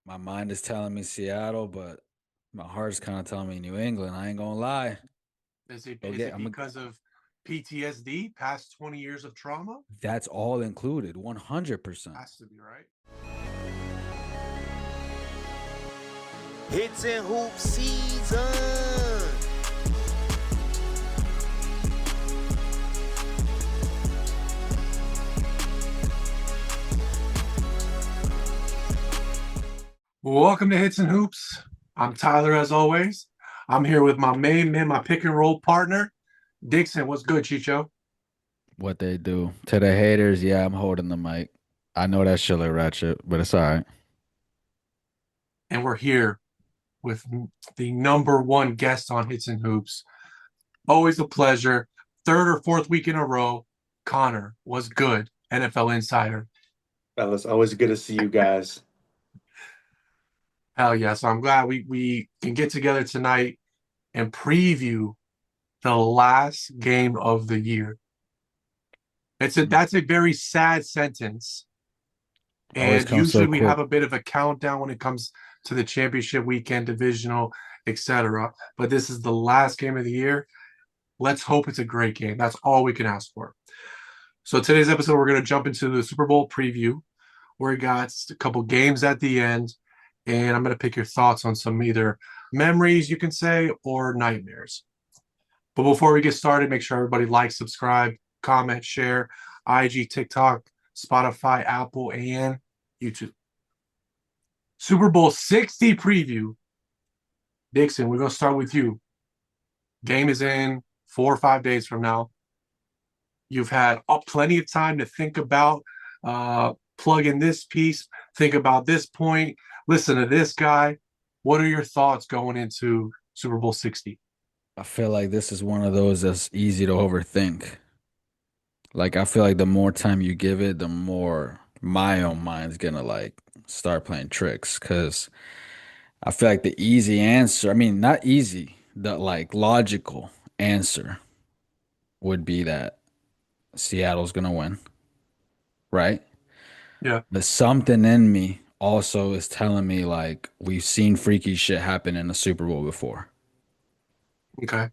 My mind is telling me Seattle, but my heart's kind of telling me New England. I ain't gonna lie. Is it Go is get. it because of PTSD, past 20 years of trauma? That's all included, 100%. Has to be, right? Hits and hoop season. Welcome to Hits and Hoops. I'm Tyler, as always. I'm here with my main man, my pick and roll partner, Dixon. What's good, Chicho? What they do to the haters, yeah, I'm holding the mic. I know that shit look ratchet, but it's all right. And we're here with the number one guest on Hits and Hoops. Always a pleasure. Third or fourth week in a row, Connor was good. NFL Insider. Fellas, always good to see you guys. Hell yeah. So I'm glad we can get together tonight and preview the last game of the year. That's a very sad sentence. Always And comes so usually we quick. have a bit of a countdown when it comes to the championship weekend, divisional, etc. But this is the last game of the year. Let's hope it's a great game. That's all we can ask for. So today's episode, we're going to jump into the Super Bowl preview. Where we got a couple games at the end, and I'm going to pick your thoughts on some either memories, you can say, or nightmares. But before we get started, make sure everybody likes, subscribe, comment, share, IG, TikTok, Spotify, Apple, and YouTube. Super Bowl 60 preview. Dixon, we're going to start with you. Game is in 4 or 5 days from now. You've had plenty of time to think about, plug in this piece, think about this point, listen to this guy. What are your thoughts going into Super Bowl 60? I feel like this is one of those that's easy to overthink. Like I feel like the more time you give it, the more my own mind's gonna like start playing tricks. Cause I feel like the easy answer, I mean, not easy, the like logical answer would be that Seattle's gonna win, right? Yeah. But something in me also is telling me like we've seen freaky shit happen in the Super Bowl before, Okay.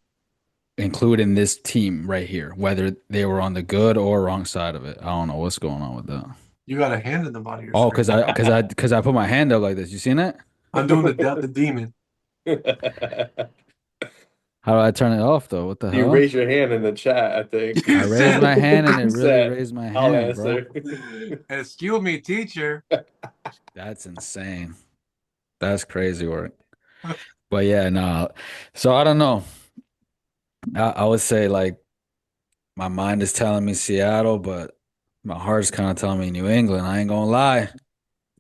including this team right here, whether they were on the good or wrong side of it. I don't know what's going on with that. You got a hand in the bottom of your Oh, screen. because I put my hand up like this. You seen that? I'm doing the demon. How do I turn it off though? What the You hell? raise your hand in the chat, I think. I You raised said, my hand and it You really said, raised my I'll hand, bro. answer. excuse me, teacher. That's insane. That's crazy work. But yeah, no. So I don't know. I would say like my mind is telling me Seattle, but my heart's kind of telling me New England. I ain't gonna lie.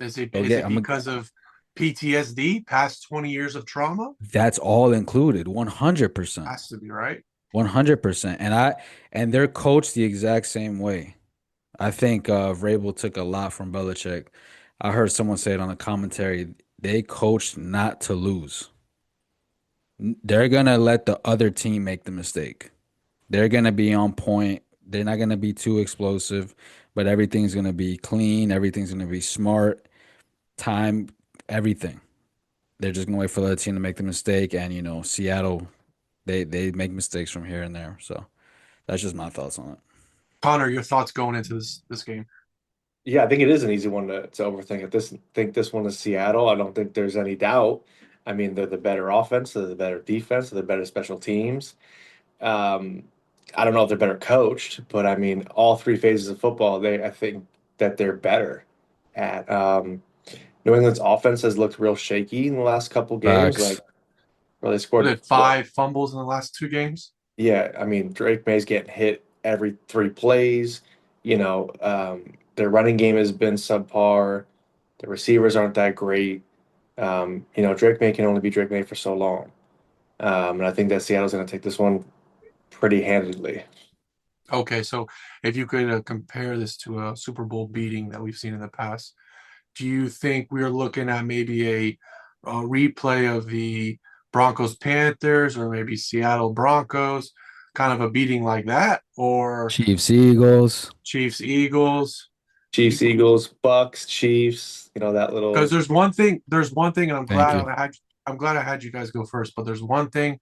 Is it Go is get. it because of PTSD, past 20 years of trauma? That's all included, 100%. Has to be, right? 100%. And they're coached the exact same way. I think Vrabel took a lot from Belichick. I heard someone say it on the commentary. They coached not to lose. They're gonna let the other team make the mistake. They're gonna be on point. They're not gonna be too explosive, but everything's gonna be clean. Everything's gonna be smart. Time, everything. They're just gonna wait for the other team to make the mistake. And Seattle, they make mistakes from here and there. So that's just my thoughts on it. Connor, your thoughts going into this game? Yeah, I think it is an easy one to overthink. Think this one is Seattle. I don't think there's any doubt. I mean, they're the better offense, they're the better defense, they're the better special teams. Um, I don't know if they're better coached, but I mean, all three phases of football, I think that they're better at. New England's offense has looked real shaky in the last couple games. Like, Facts. where they Was scored it 5 fumbles in the last 2 games? Yeah, I mean, Drake May's getting hit every 3 plays. Their running game has been subpar. The receivers aren't that great. Drake May can only be Drake May for so long. And I think that Seattle's going to take this one pretty handedly. Okay, so if you could compare this to a Super Bowl beating that we've seen in the past, do you think we're looking at maybe a replay of the Broncos Panthers or maybe Seattle Broncos, kind of a beating like that, or Chiefs, Eagles. Chiefs Eagles? Chiefs, Eagles, Bucks, Chiefs. You know that Because little. there's one thing, and Thank you. I'm glad I had you guys go first. But there's one thing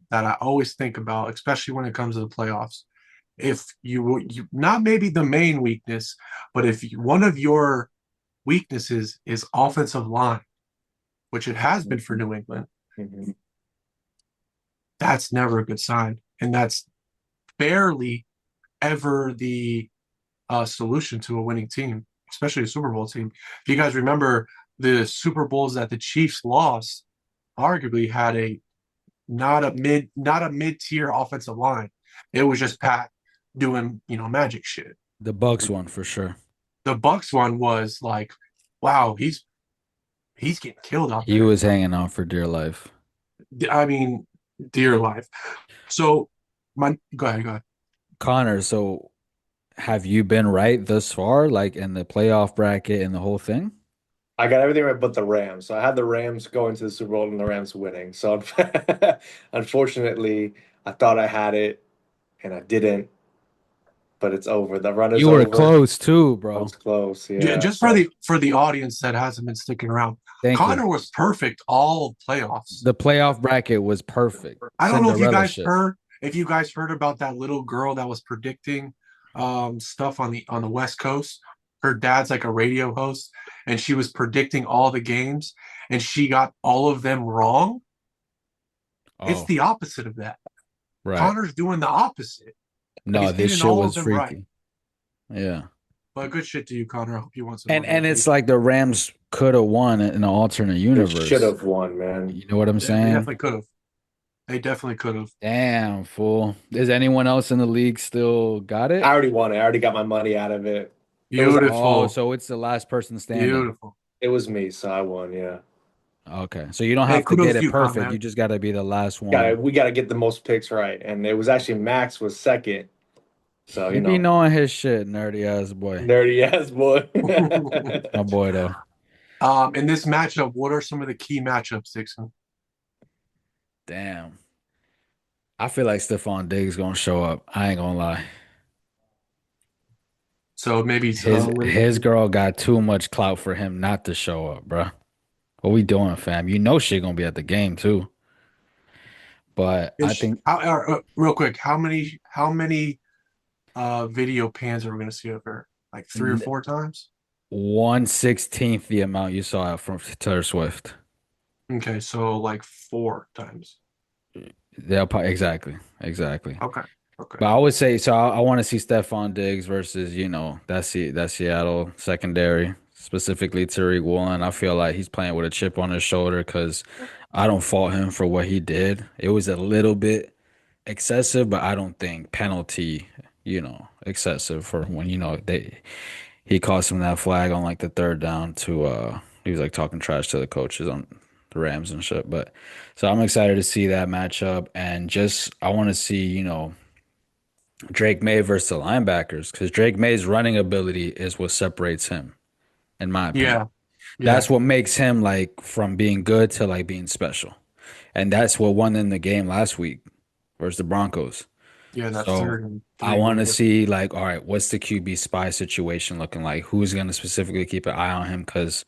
that I always think about, especially when it comes to the playoffs. If you not maybe the main weakness, but if one of your weaknesses is offensive line, which it has been for New England, Mhm. that's never a good sign, and that's barely ever the solution to a winning team, especially a Super Bowl team. If you guys remember the Super Bowls that the Chiefs lost, arguably had a not a mid tier offensive line. It was just Pat doing magic shit. The Bucks one for sure. The Bucks one was like, wow, he's getting killed out He there. was hanging on for dear life. I mean, dear life. So my go ahead. Connor, so have you been right thus far, like in the playoff bracket and the whole thing? I got everything right but the Rams. So I had the Rams going to the Super Bowl and the Rams winning. So unfortunately, I thought I had it and I didn't, but it's over. The run is You were over. close too, I bro. was close. Yeah. Just for So the audience that hasn't been sticking around, Thank you. Connor was perfect all playoffs. The playoff bracket was perfect. I don't know if you Cinderella guys shit. heard about that little girl that was predicting stuff on the West Coast. Her dad's like a radio host, and she was predicting all the games, and she got all of them wrong. It's Oh, the opposite of that. right. Connor's doing the opposite. No, He's this getting shit all of was them right. freaky. Yeah. But good shit to you, Connor. I hope you won some And money at it's least. like the Rams could have won in an alternate they should universe. have won, man. You know what I'm Yeah, they saying? definitely could have. They definitely could have. Damn, fool. Is anyone else in the league still got I it? already won it. I already got my money out of it. It was Oh, Beautiful. so it's the last person standing. Beautiful. it was me, so I won. Yeah. Okay. So you don't Hey, have to kudos get to it you, Con, perfect. You man. just got to be the last Got one. we got to get the most picks right, and it was actually Max was second. So He be knowing his shit, nerdy ass boy. nerdy ass boy. My boy, though. In this matchup, what are some of the key matchups, Dixon? Damn. I feel like Stephon Diggs gonna show up. I ain't gonna lie. So maybe His girl got too much clout for him not to show up, bruh. What we doing, fam? You know she gonna be at the game too. But I think real quick, how many video pans are we gonna see of her? Like 3 or 4 times? 1/16th the amount you saw from Taylor Swift. Okay, so like 4 times. They'll probably exactly. Okay. Okay. But I would say so. I want to see Stephon Diggs versus that Seattle secondary, specifically Tariq Woolen. I feel like he's playing with a chip on his shoulder because I don't fault him for what he did. It was a little bit excessive, but I don't think penalty, excessive for when he cost him that flag on like the third down to he was like talking trash to the coaches on the Rams and shit. But so I'm excited to see that matchup and just I want to see, Drake May versus the linebackers because Drake May's running ability is what separates him, in my opinion. Yeah. Yeah. That's what makes him like from being good to like being special. And that's what won them the game last week versus the Broncos. Yeah, that So third and I three want to window. see like, all right, what's the QB spy situation looking like? Who's going to specifically keep an eye on him? Because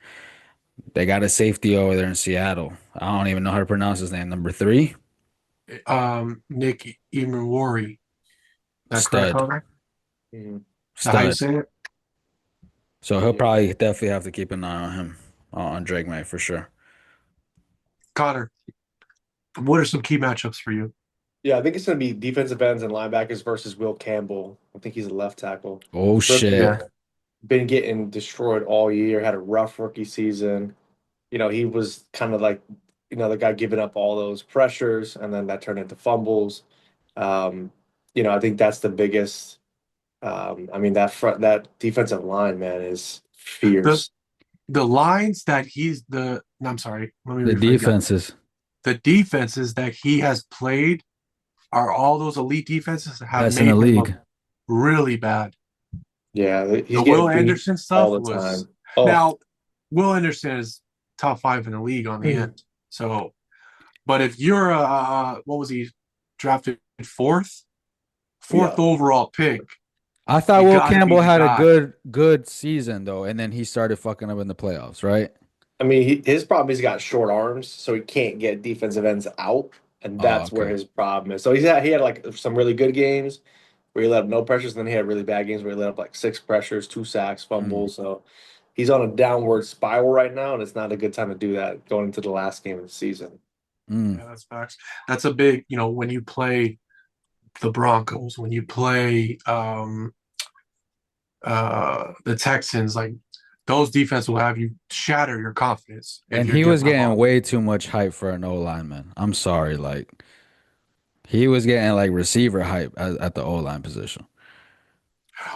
they got a safety over there in Seattle. I don't even know how to pronounce his name. Number three, Nick Imawari. That correct, stud, Connor? Mhm. Is that how you stud. say it? So he'll Yeah. probably definitely have to keep an eye on him, on Drake May for sure. Connor, what are some key matchups for you? Yeah, I think it's going to be defensive ends and linebackers versus Will Campbell. I think he's a left tackle. Oh shit. Yeah. Been getting destroyed all year, had a rough rookie season. He was kind of like, the guy giving up all those pressures, and then that turned into fumbles. Um, I think that's the biggest. I mean, that defensive line, man, is fierce. The lines that I'm sorry, let me The rephrase that. defenses. The defenses that he has played are all those elite defenses that have Best in the made him look league. really bad. Yeah, he's The getting Will beat Anderson stuff all the was time. Oh, now Will Anderson is top 5 in the league on the end. So, but if you're what was he drafted fourth yeah. overall pick, I thought You Will got to be Campbell the had a guy. good season though, and then he started fucking up in the playoffs, right? I mean, his problem is he's got short arms, so he can't get defensive ends out, and Oh, that's where okay. his problem is. So he had like some really good games where he let up no pressures, and then he had really bad games where he let up like six pressures, two sacks, Mm, fumbles. So he's on a downward spiral right now, and it's not a good time to do that going into the last game of the season. mm. Yeah, that's facts. That's a big, when you play the Broncos, when you play the Texans, like those defense will have you shatter your confidence if And you're he getting was let getting off. way too much hype for an O lineman. I'm sorry, like he was getting like receiver hype at the O line position.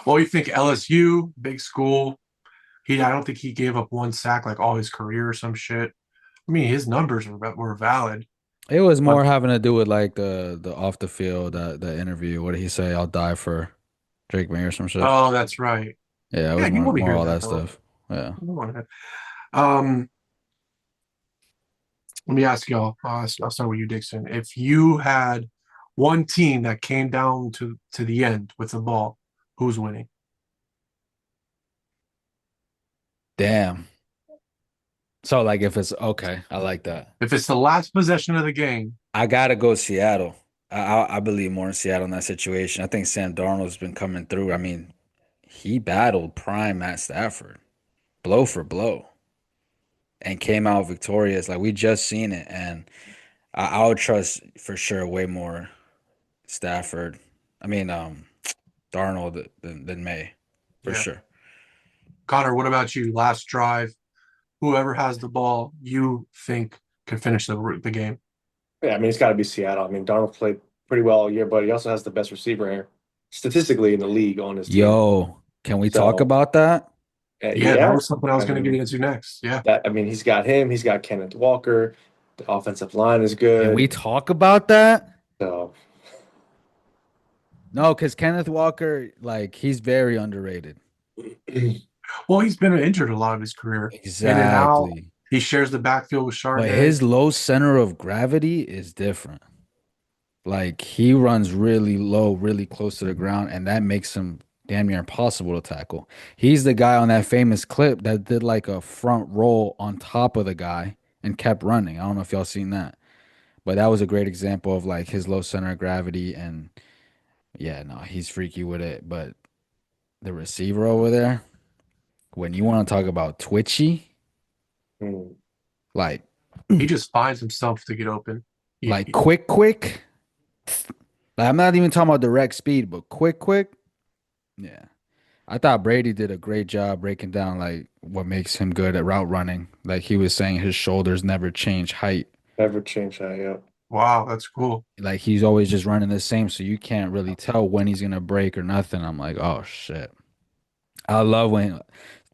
Well, you think LSU, big school, I don't think he gave up one sack like all his career or some shit. I mean, his numbers were valid, It was but more having to do with like the off the field the interview. What did he say? I'll die for Drake May or some shit. oh, that's right. Yeah, it Yeah, was you want to more hear all that that though. stuff. Yeah. You want to. Um, Let me ask y'all. I'll start with you, Dixon. If you had one team that came down to the end with the ball, who's winning? Damn. So like if it's okay, I like that. If it's the last possession of the game, I gotta go Seattle. I believe more in Seattle in that situation. I think Sam Darnold's been coming through. I mean, he battled prime Matt Stafford, blow for blow, and came out victorious. Like we just seen it, and I would trust for sure way more Stafford. I mean, Darnold than May, for yeah. sure. Connor, what about you? Last drive, whoever has the ball, you think can finish the game. Yeah, I mean, it's got to be Seattle. I mean, Darnold played pretty well all year, but he also has the best receiver here statistically in the league on his team. Yo, can we talk So, about that? Yeah, that yeah, was something I was I going to get mean, into next. Yeah. he's got him. He's got Kenneth Walker. The offensive line is Can we good. talk about that? So, No, because Kenneth Walker, like, he's very underrated. Well, he's been injured a lot of his career, in and out. Exactly. He shares the backfield with But Chardonnay. his low center of gravity is different. Like, he runs really low, really close to the ground, and that makes him damn near impossible to tackle. He's the guy on that famous clip that did like a front roll on top of the guy and kept running. I don't know if y'all seen that, but that was a great example of like his low center of gravity. And yeah, no, he's freaky with it. But the receiver over there, when you want to talk about twitchy, mm, like He just finds himself to get open. like quick. Like, I'm not even talking about direct speed, but quick. Yeah. I thought Brady did a great job breaking down like what makes him good at route running. Like he was saying his shoulders never change height. never change that. Yeah. Wow, that's cool. Like he's always just running the same, so you can't really tell when he's gonna break or nothing. I'm like, oh shit. I love when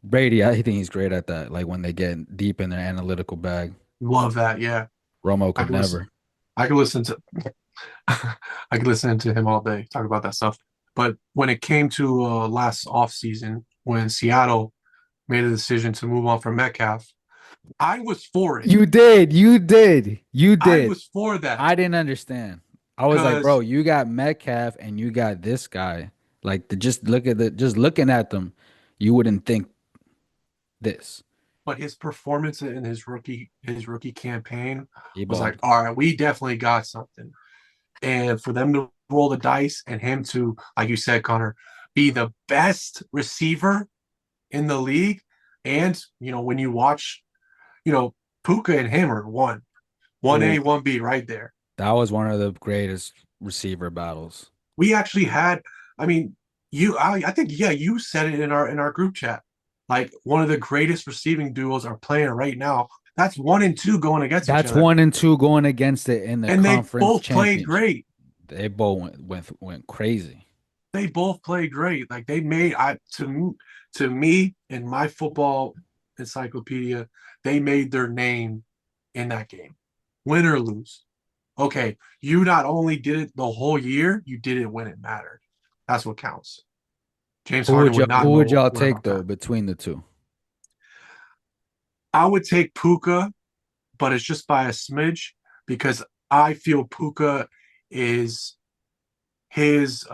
Brady, I think he's great at that. Like when they get deep in their analytical bag. Love that. Yeah. Romo I could could listen. never. I could listen to I could listen to him all day talk about that stuff. But when it came to last offseason, when Seattle made a decision to move on from Metcalf, I was for it. You I did. was for that I didn't understand. I was like, bro, because, you got Metcalf and you got this guy. Like the just look at the just looking at them, you wouldn't think this. but his performance in his rookie campaign He was like, balled. all right, we definitely got something. And for them to roll the dice and him to, like you said, Connor, be the best receiver in the league. And, when you watch, you know, Puka and him are one Mm, A, one B right there. That was one of the greatest receiver battles. We actually had, I mean, I think, yeah, you said it in our group chat. Like one of the greatest receiving duos are playing right now. That's 1 and 2 going against each That's other. one and two going against it in the And they conference both played championship. great. They both went crazy. They both played great. Like they made I to me in my football encyclopedia, they made their name in that game. Win or lose. Okay, you not only did it the whole year, you did it when it mattered. That's what counts. James Harden would not Who would know y'all what take about though that. between the two? I would take Puka, but it's just by a smidge because I feel Puka is his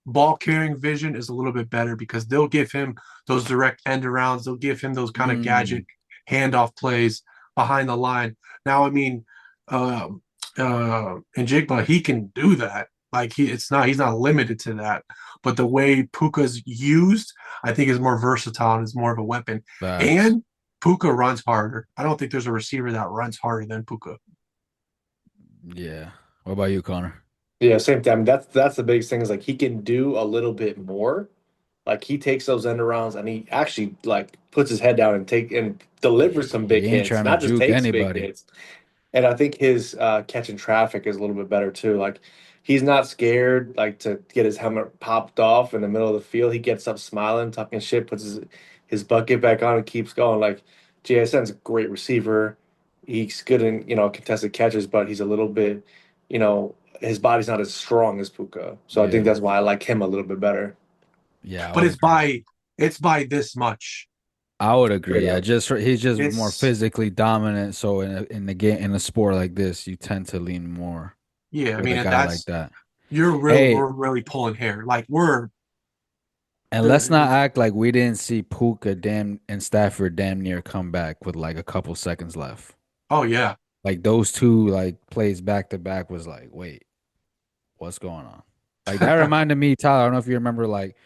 ball carrying vision is a little bit better because they'll give him those direct end arounds. They'll give him those kind of Mm, gadget handoff plays behind the line. Now, I mean, uh, and Jigba, he can do that. Like he's not limited to that. But the way Puka's used, I think is more versatile and is more of a weapon. facts. And Puka runs harder. I don't think there's a receiver that runs harder than Puka. Yeah. What about you, Connor? Yeah, same thing. I mean, that's the biggest thing is like he can do a little bit more. Like he takes those end arounds and he actually like puts his head down and take and delivers some He big ain't hits, trying to not just juke takes big anybody. hits. And I think his catching traffic is a little bit better too. Like he's not scared like to get his helmet popped off in the middle of the field. He gets up smiling, talking shit, puts his bucket back on and keeps going. Like JSN's a great receiver. He's good in, contested catches, but he's a little bit, his body's not as strong as Puka. So I think Yeah. that's why I like him a little bit better. Yeah, I But would agree. it's by this much. I would agree. Straight Yeah, up. he's just more It's physically dominant. So in the game in a sport like this, you tend to lean more yeah, I with mean, a and guy like that's that. Hey, we're really pulling hair. Like we're and let's not the act like we didn't see Puka damn and Stafford damn near come back with like a couple seconds left. oh yeah. Like those two like plays back to back was like, wait, what's going on? Like that reminded me, Tyler. I don't know if you remember like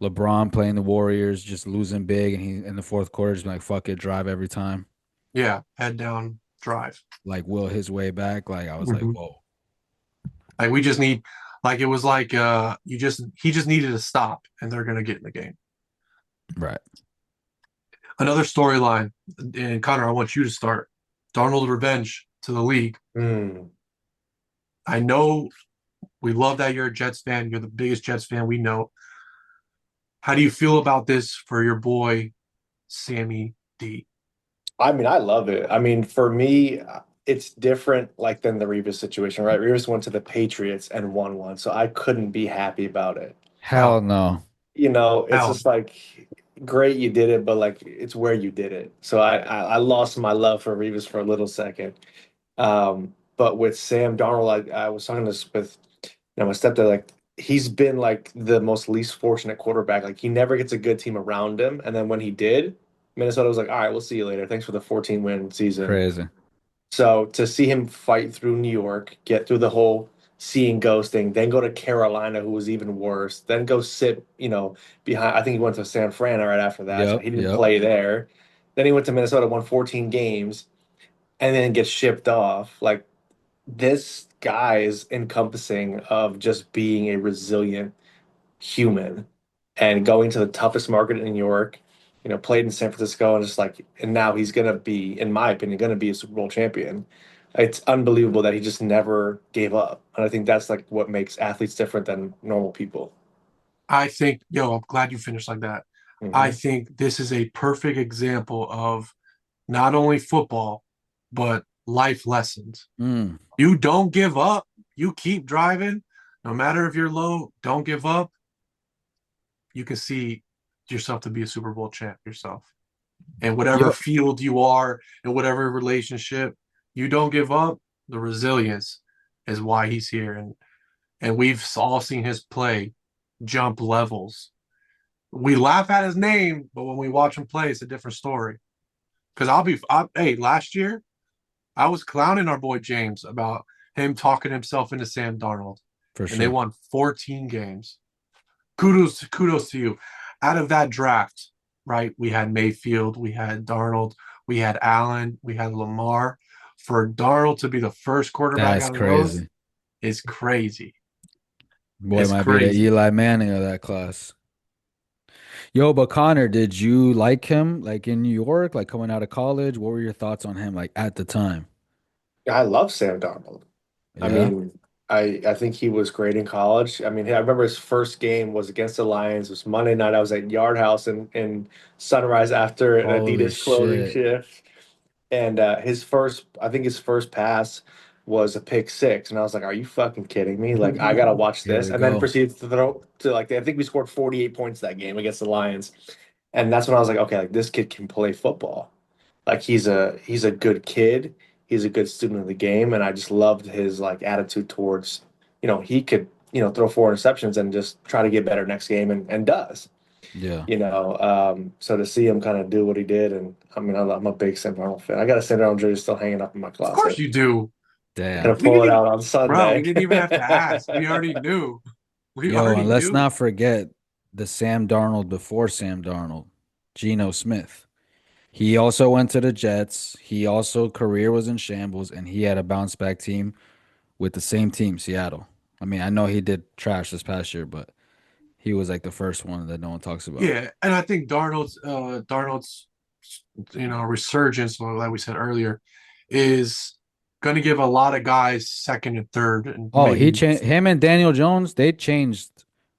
LeBron playing the Warriors, just losing big, and he in the fourth quarter just be like, fuck it, drive every time. Yeah, head down drive. Like will his way back. Like I was like, Mhm. whoa, Like we just need like it was like he just needed to stop and they're gonna get in the game. right. Another storyline, and Connor, I want you to start. Darnold revenge to the league. Mm. I know we love that you're a Jets fan. You're the biggest Jets fan we know. How do you feel about this for your boy Sammy D? I mean, I love it. I mean, for me, it's different like than the Revis situation, right? Revis went to the Patriots and won one, so I couldn't be happy about it. Hell Hell, no. It's hell. just like great you did it, but like it's where you did it. So I lost my love for Revis for a little second. But with Sam Darnold, I was talking this with my stepdad, like he's been like the most least fortunate quarterback. Like he never gets a good team around him. And then when he did, Minnesota was like, all right, we'll see you later. Thanks for the 14 win season. Crazy. So to see him fight through New York, get through the whole seeing ghost thing, then go to Carolina, who was even worse, then go sit, behind. I think he went to San Fran right after that, so Yep. he didn't Yep. play there. Then he went to Minnesota, won 14 games, and then gets shipped off. Like this guy is encompassing of just being a resilient human and going to the toughest market in New York, played in San Francisco and just like, and now he's going to be, in my opinion, going to be a Super Bowl champion. It's unbelievable that he just never gave up. And I think that's like what makes athletes different than normal people. I think, yo, I'm glad you finished like that. I Hmm. think this is a perfect example of not only football, but life lessons. Mm. You don't give up. You keep driving. No matter if you're low, don't give up. You can see yourself to be a Super Bowl champ yourself. And whatever Yo, field you are, in whatever relationship, you don't give up. The resilience is why he's here. And we've all seen his play jump levels. We laugh at his name, but when we watch him play, it's a different story. Because hey, last year I was clowning our boy James about him talking himself into Sam Darnold, for and they sure. won 14 games. Kudos to you. Out of that draft, right? We had Mayfield, we had Darnold, we had Allen, we had Lamar. For Darnold to be the first quarterback That's out of those crazy. is crazy. Boy It's might be the crazy. Eli Manning of that class. Yo, but Connor, did you like him like in New York, like coming out of college? What were your thoughts on him like at the time? I love Sam Darnold. I Yeah. mean, I think he was great in college. I mean, I remember his first game was against the Lions. It was Monday night. I was at Yard House in Sunrise after an Holy Adidas clothing shit. shift. And I think his first pass was a pick six. And I was like, are you fucking kidding me? Like, I gotta watch Here this. we And then go. proceeds to throw to like, I think we scored 48 points that game against the Lions. And that's when I was like, okay, like this kid can play football. Like he's a good kid. He's a good student of the game, and I just loved his like attitude towards, he could throw 4 interceptions and just try to get better next game, and does. Yeah. So to see him kind of do what he did, and I mean, I'm a big Sam Darnold fan. I got a Sam Darnold jersey still hanging up in my Of course closet. you do. Gonna Damn. We pull didn't it even, out on bro. We Sunday. didn't even have to ask. We already knew. We Yo, and already let's knew. not forget the Sam Darnold before Sam Darnold, Geno Smith. He also went to the Jets. He also career was in shambles, and he had a bounce back team with the same team, Seattle. I mean, I know he did trash this past year, but he was like the first one that no one talks about. Yeah, and I think Darnold's resurgence, like we said earlier, is going to give a lot of guys second and third, and Oh, he maybe changed him and Daniel Jones. They changed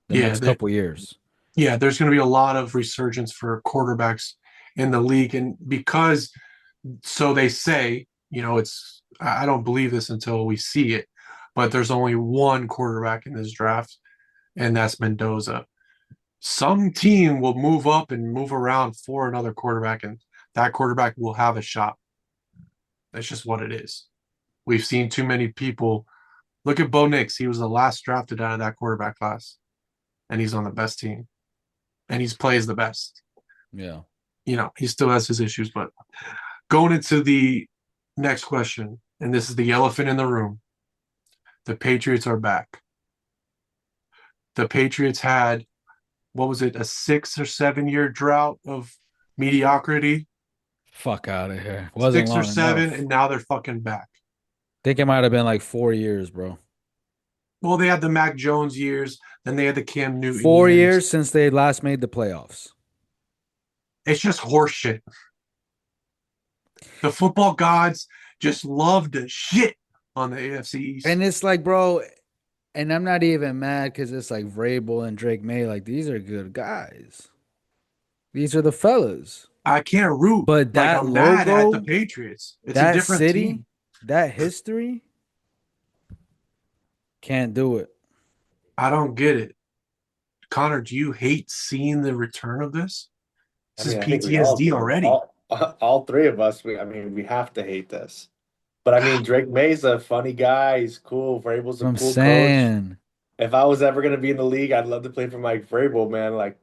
the yeah, next couple years. there's going to be a lot of resurgence for quarterbacks in the league, and because so they say, it's I don't believe this until we see it, but there's only one quarterback in this draft, and that's Mendoza. Some team will move up and move around for another quarterback, and that quarterback will have a shot. That's just what it is. We've seen too many people. Look at Bo Nix. He was the last drafted out of that quarterback class, and he's on the best team, and he's plays the best. Yeah. He still has his issues, but going into the next question, and this is the elephant in the room. The Patriots are back. The Patriots had, what was it, a 6 or 7 year drought of mediocrity? Fuck out of here. Wasn't 6 or 7, long enough. and now they're fucking back. Think it might have been like 4 years, bro. Well, they had the Mac Jones years, then they had the Cam Newton 4 years years. since they last made the playoffs. It's just horseshit. The football gods just love to shit on the AFC East. And it's like, bro, and I'm not even mad because it's like Vrabel and Drake May. Like, these are good guys. These are the fellas. I can't root But like that I'm mad at the logo, Patriots. It's a that different city, team. that history, can't do it. I don't get it. Connor, do you hate seeing the return of this? I This is mean, I think we all PTSD do. already. All three of us. I mean, we have to hate this. But I mean, Drake May's a funny guy. He's cool. Vrabel's a I'm cool coach. saying. If I was ever going to be in the league, I'd love to play for Mike Vrabel, man. Like,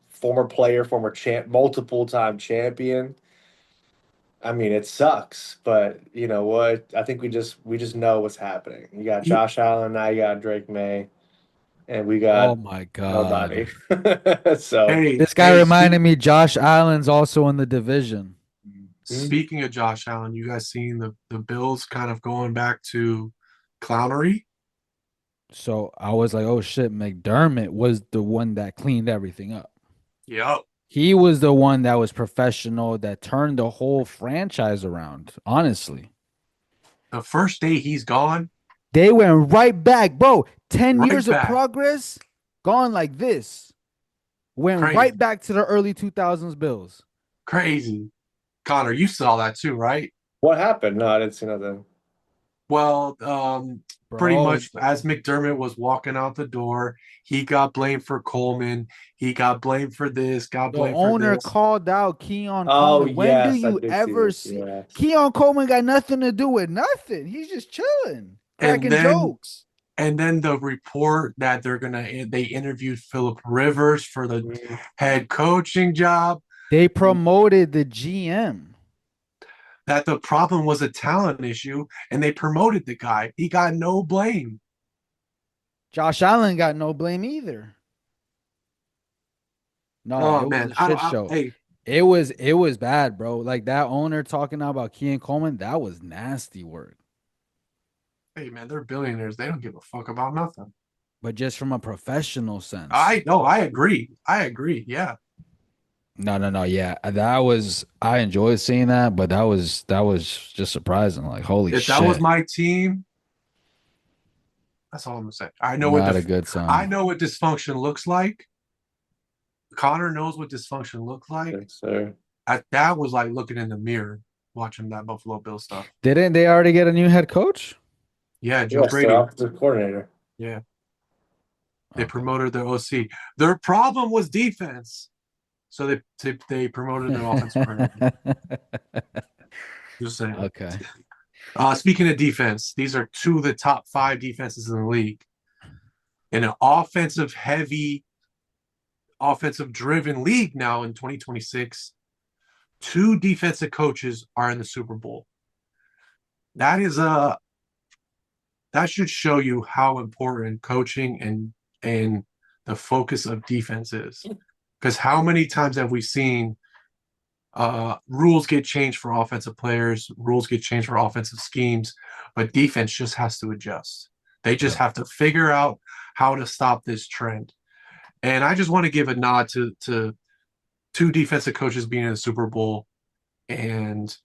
former player, former champ, multiple time champion. I mean, it sucks, but you know what? I think we just know what's happening. You got He- Josh Allen, now you got Drake May, and we Oh got my nobody. God. So, hey, This guy hey, reminded me Josh Allen's also in the division. mhm. speaking of Josh Allen, you guys seen the Bills kind of going back to clownery? So I was like, oh shit, McDermott was the one that cleaned everything up. Yep. He was the one that was professional that turned the whole franchise around, honestly. The first day he's gone, They went right back, bro. 10 right years of back. progress gone like this. Went Crazy. right back to the early 2000s Bills. Crazy. Connor, you saw that too, right? What happened? No, I didn't see nothing. Well, pretty Bro, much as McDermott was walking out the door, he got blamed for Coleman. He got blamed for this, got the blamed for owner this. called out Keon Oh, Coleman. When do yes, I you did see ever this. see Yes. Keon Coleman got nothing to do with nothing? He's just chilling, And cracking then jokes. the report that they interviewed Philip Rivers for the Mhm. head coaching job, They promoted the GM. that the problem was a talent issue, and they promoted the guy. He got no blame. Josh Allen got no blame either. No, Oh it was man, a shit show. hey, It was bad, bro. Like that owner talking about Keon Coleman, that was nasty work. hey man, they're billionaires. They don't give a fuck about nothing. But just from a professional sense. I know, I agree. I agree. Yeah. No, no, no. Yeah, I enjoyed seeing that, but that was just surprising. Like, holy If that was shit. my team, that's all I'm gonna say. Not a good I sign. know what dysfunction looks like. Connor knows what dysfunction looks like. Yes, sir. That was like looking in the mirror watching that Buffalo Bill stuff. Didn't they already get a new head coach? Yeah, Joe Yes, their Brady. offensive coordinator. Yeah, they Okay. promoted their OC. Their problem was defense, so they promoted their offensive coordinator. Just saying. Okay. Speaking of defense, these are two of the top 5 defenses in the league. in an offensive heavy, offensive driven league now in 2026, two defensive coaches are in the Super Bowl. That is that should show you how important coaching and the focus of defense is. Because how many times have we seen rules get changed for offensive players, rules get changed for offensive schemes, but defense just has to adjust. They just Yeah. have to figure out how to stop this trend. And I just want to give a nod to two defensive coaches being in the Super Bowl. And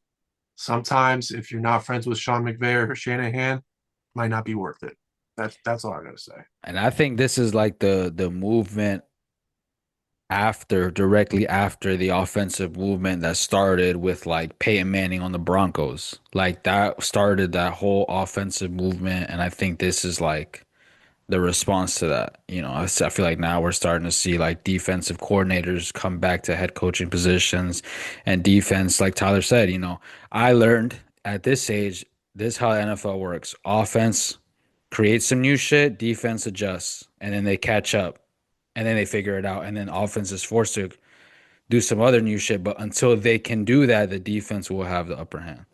sometimes if you're not friends with Sean McVay or Shanahan, might not be worth it. That's all I gotta say. And I think this is like the movement after, directly after the offensive movement that started with like Peyton Manning on the Broncos. Like that started that whole offensive movement, and I think this is like the response to that. I feel like now we're starting to see like defensive coordinators come back to head coaching positions and defense, like Tyler said, I learned at this age, this is how the NFL works. Offense creates some new shit, defense adjusts, and then they catch up and then they figure it out. And then offense is forced to do some other new shit. But until they can do that, the defense will have the upper hand.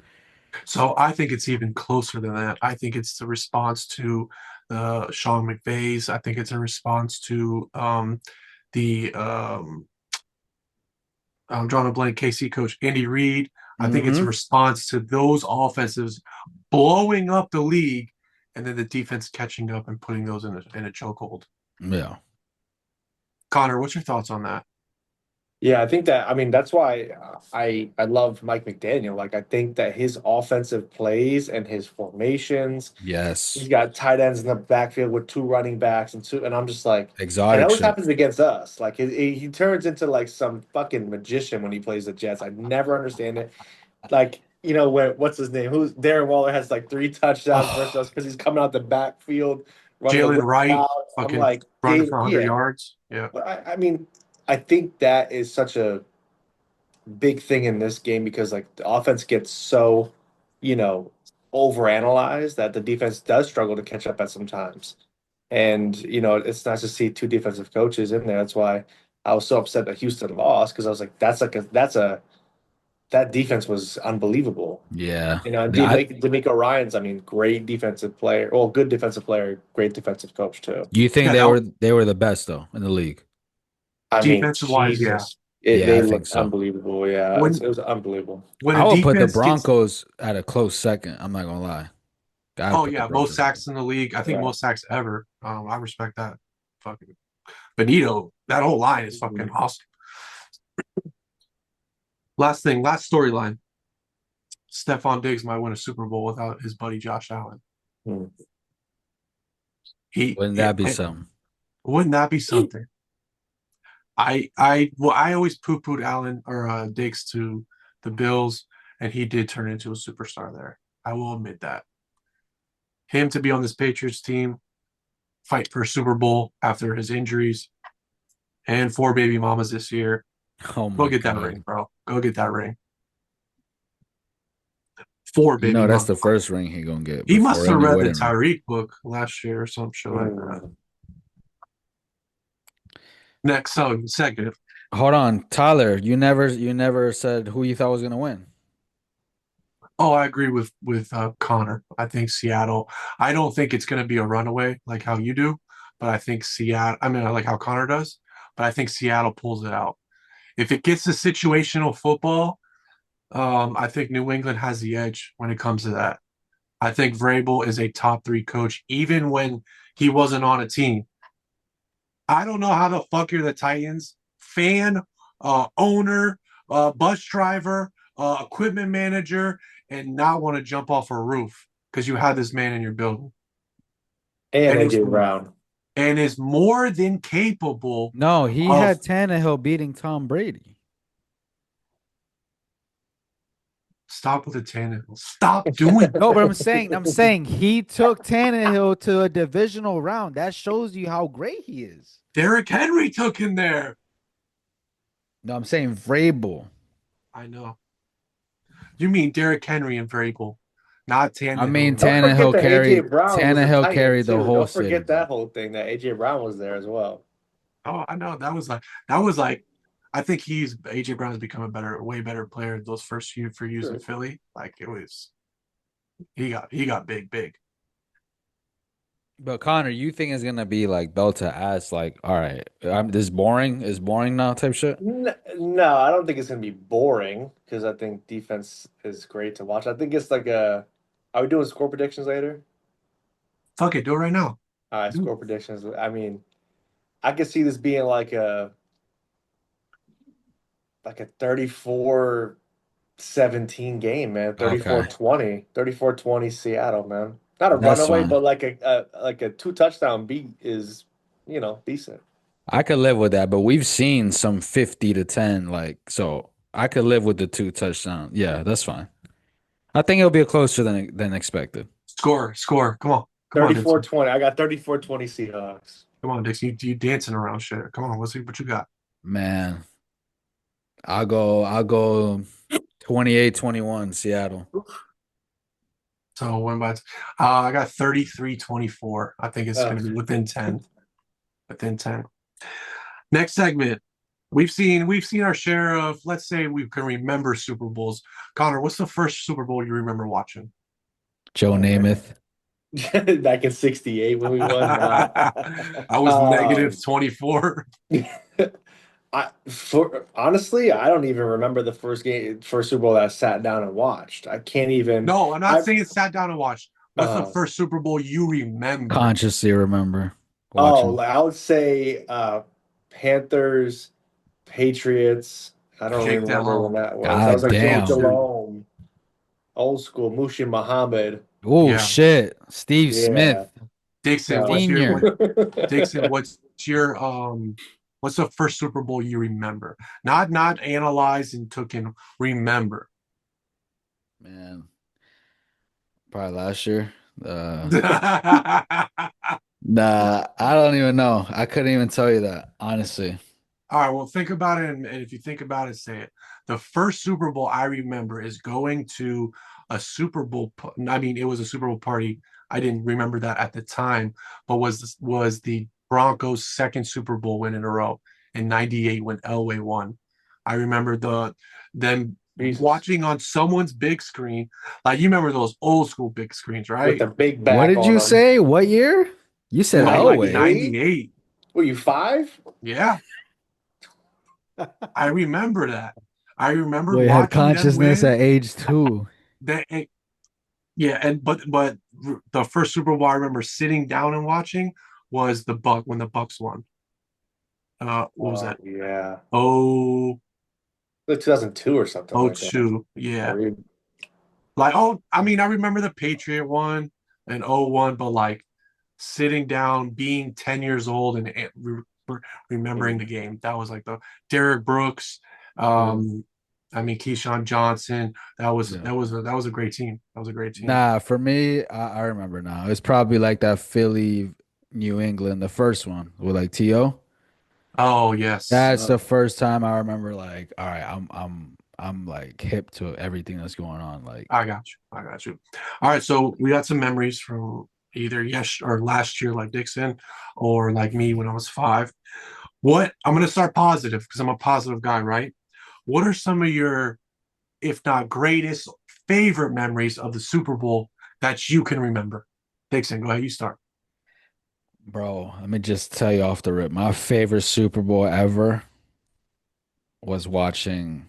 So I think it's even closer than that. I think it's the response to the Sean McVays. I think it's a response to the I'm drawing a blank KC coach Andy Reid. I think it's a Mm-hmm. response to those offenses blowing up the league, and then the defense catching up and putting those in a chokehold. Yeah. Connor, what's your thoughts on that? Yeah, I think that I mean that's why I love Mike McDaniel. Like I think that his offensive plays and his formations, he's Yes. got tight ends in the backfield with two running backs and two, and I'm just like, and it Exotic always shit. happens against us. Like he turns into like some fucking magician when he plays the Jets. I never understand it. Like when what's his name? Who's Darren Waller has like three touchdowns versus us Oh, because he's coming out the backfield running a Jalen wheel Wright route. I'm fucking like, running for 100 yeah. yards. Yeah. But I mean, I think that is such a big thing in this game because like the offense gets so, you know, overanalyzed that the defense does struggle to catch up at some times. And it's nice to see two defensive coaches in there. That's why I was so upset that Houston lost because I was like, that defense was unbelievable. yeah. And I D'Amico Ryan's, I mean, great defensive player, well, good defensive player, great defensive coach too. You think Yeah, they that were the best though in the league? I mean, defensive wise, yeah. Jesus, Yeah, they I think looked so. unbelievable. Yeah, When it was unbelievable. when I a would put the defense gets Broncos at a close second. I'm not gonna lie. Gotta oh put the yeah, most Broncos up there. sacks in the league. I think Yeah. most sacks ever. I respect that. Fucking Benito, that whole line is fucking awesome. Last thing, last storyline. Stephon Diggs might win a Super Bowl without his buddy Josh Allen. Hmm. Wouldn't that be something? Wouldn't that be something? I always poo-pooed Allen or Diggs to the Bills, and he did turn into a superstar there. I will admit that. Him to be on this Patriots team, fight for a Super Bowl after his injuries, and four baby mamas this year. Oh Go my get that ring, God. bro. Go get that ring. Four You baby know that's mamas. the first ring he gonna get He must before have any read the wedding ring. Tyreek book last year or some shit like that. Hmm. Next segment. Hold on, Tyler. You never said who you thought was gonna win. Oh, I agree with Connor. I think Seattle. I don't think it's going to be a runaway like how you do, but I think Seattle. I mean, I like how Connor does, but I think Seattle pulls it out. If it gets to situational football, I think New England has the edge when it comes to that. I think Vrabel is a top three coach, even when he wasn't on a team. I don't know how the fuck you're the Titans fan, owner, bus driver, equipment manager, and not want to jump off a roof because you have this man in your building, And and is AJ Brown. and is more than capable No, he of had Tannehill beating Tom Brady. stop with the Tannehill. Stop doing No, but I'm saying he took Tannehill to a divisional round. That shows you how great he is. Derrick Henry took him there. No, I'm saying Vrabel. I know. You mean Derrick Henry and Vrabel not I mean, Tannehill. Don't forget Tannehill that AJ carried Brown was a Tannehill Titan carried the too. whole Don't city, forget bro. that whole thing that AJ Brown was there as well. Oh, I know that was like I think he's AJ Brown's become a way better player those first few years in Sure. Philly. Like it was he got big. But Connor, you think it's gonna be like belt to ass? Like, all right, this boring is boring now type shit. No, I don't think it's gonna be boring because I think defense is great to watch. I think it's like a. Are we doing score predictions later? Fuck it, do it right now. All right, Dude, score predictions. I mean, I could see this being like a 34-17 game, man. Okay, 34-20. 34-20 Seattle, man. Not a that's runaway, fine. but like a two touchdown beat is, decent. I could live with that, but we've seen some 50 to 10, like so. I could live with the two touchdowns. Yeah, that's fine. I think it'll be closer than expected. score. Come on, Thirty-four Dixon. twenty. I got 34-20 Seahawks. Come on, Dixon. You dancing around shit. Come on, let's see what you got. Man, I'll go 28-21 Seattle. So I got 33-24. I think it's Uh, gonna be within 10. Within 10. Next segment. We've seen our share of, let's say we can remember Super Bowls. Connor, what's the first Super Bowl you remember watching? Joe oh man. Namath. Back in 68 when we won. I was Um, negative 24. for honestly, I don't even remember the first Super Bowl that I sat down and watched. I can't even. No, I'm not I saying sat down and watched. What's the uh first Super Bowl you remember? Consciously remember oh, watching. I would say Panthers, Patriots. I don't even Shakedown remember when home. that was. That was God like Joe damn. O2. Delhomme, old school Mushi Muhammad. Oh Yeah. shit. Steve Yeah. Smith, Dixon, So senior. what's the first Super Bowl you remember? Not analyze and took in, remember. Man, probably last year. Nah, I don't even know. I couldn't even tell you that, honestly. All right, well, think about it, and if you think about it, say it. The first Super Bowl I remember is going to a Super Bowl. I mean, it was a Super Bowl party. I didn't remember that at the time, but was the Broncos' second Super Bowl win in a row in '98 when Elway won. I remember them Jesus. watching on someone's big screen. Like you remember those old school big screens, With right? the big What back did on you them. say? What year? You said Like Elway. 98? '98. Were you 5? Yeah, I remember that. I remember Boy had watching them consciousness win. at age 2. They, yeah, and but the first Super Bowl I remember sitting down and watching was when the Bucks won. What was Oh, that? yeah. Oh, Like 2002 or something oh like that. two. Yeah. Or you- Like, oh, I mean, I remember the Patriot one and 01, but like sitting down, being 10 years old and remembering the mm, game. That was like the Derek Brooks. mm. Um, I mean, Keyshawn Johnson. That was Yeah. that was a, that was a great team. That was a great team. Nah, for me, I remember now. It's probably like that Philly, New England, the first one with like T.O. Oh yes. That's the first time I remember like, all right, I'm like hip to everything that's going on. Like, I got you. I got you. All right. So we got some memories from either yes or last year, like Dixon, or like me when I was 5. What I'm going to start positive because I'm a positive guy, right? What are some of your, if not greatest, favorite memories of the Super Bowl that you can remember? Dixon, go ahead. You start. bro, let me just tell you off the rip. My favorite Super Bowl ever was watching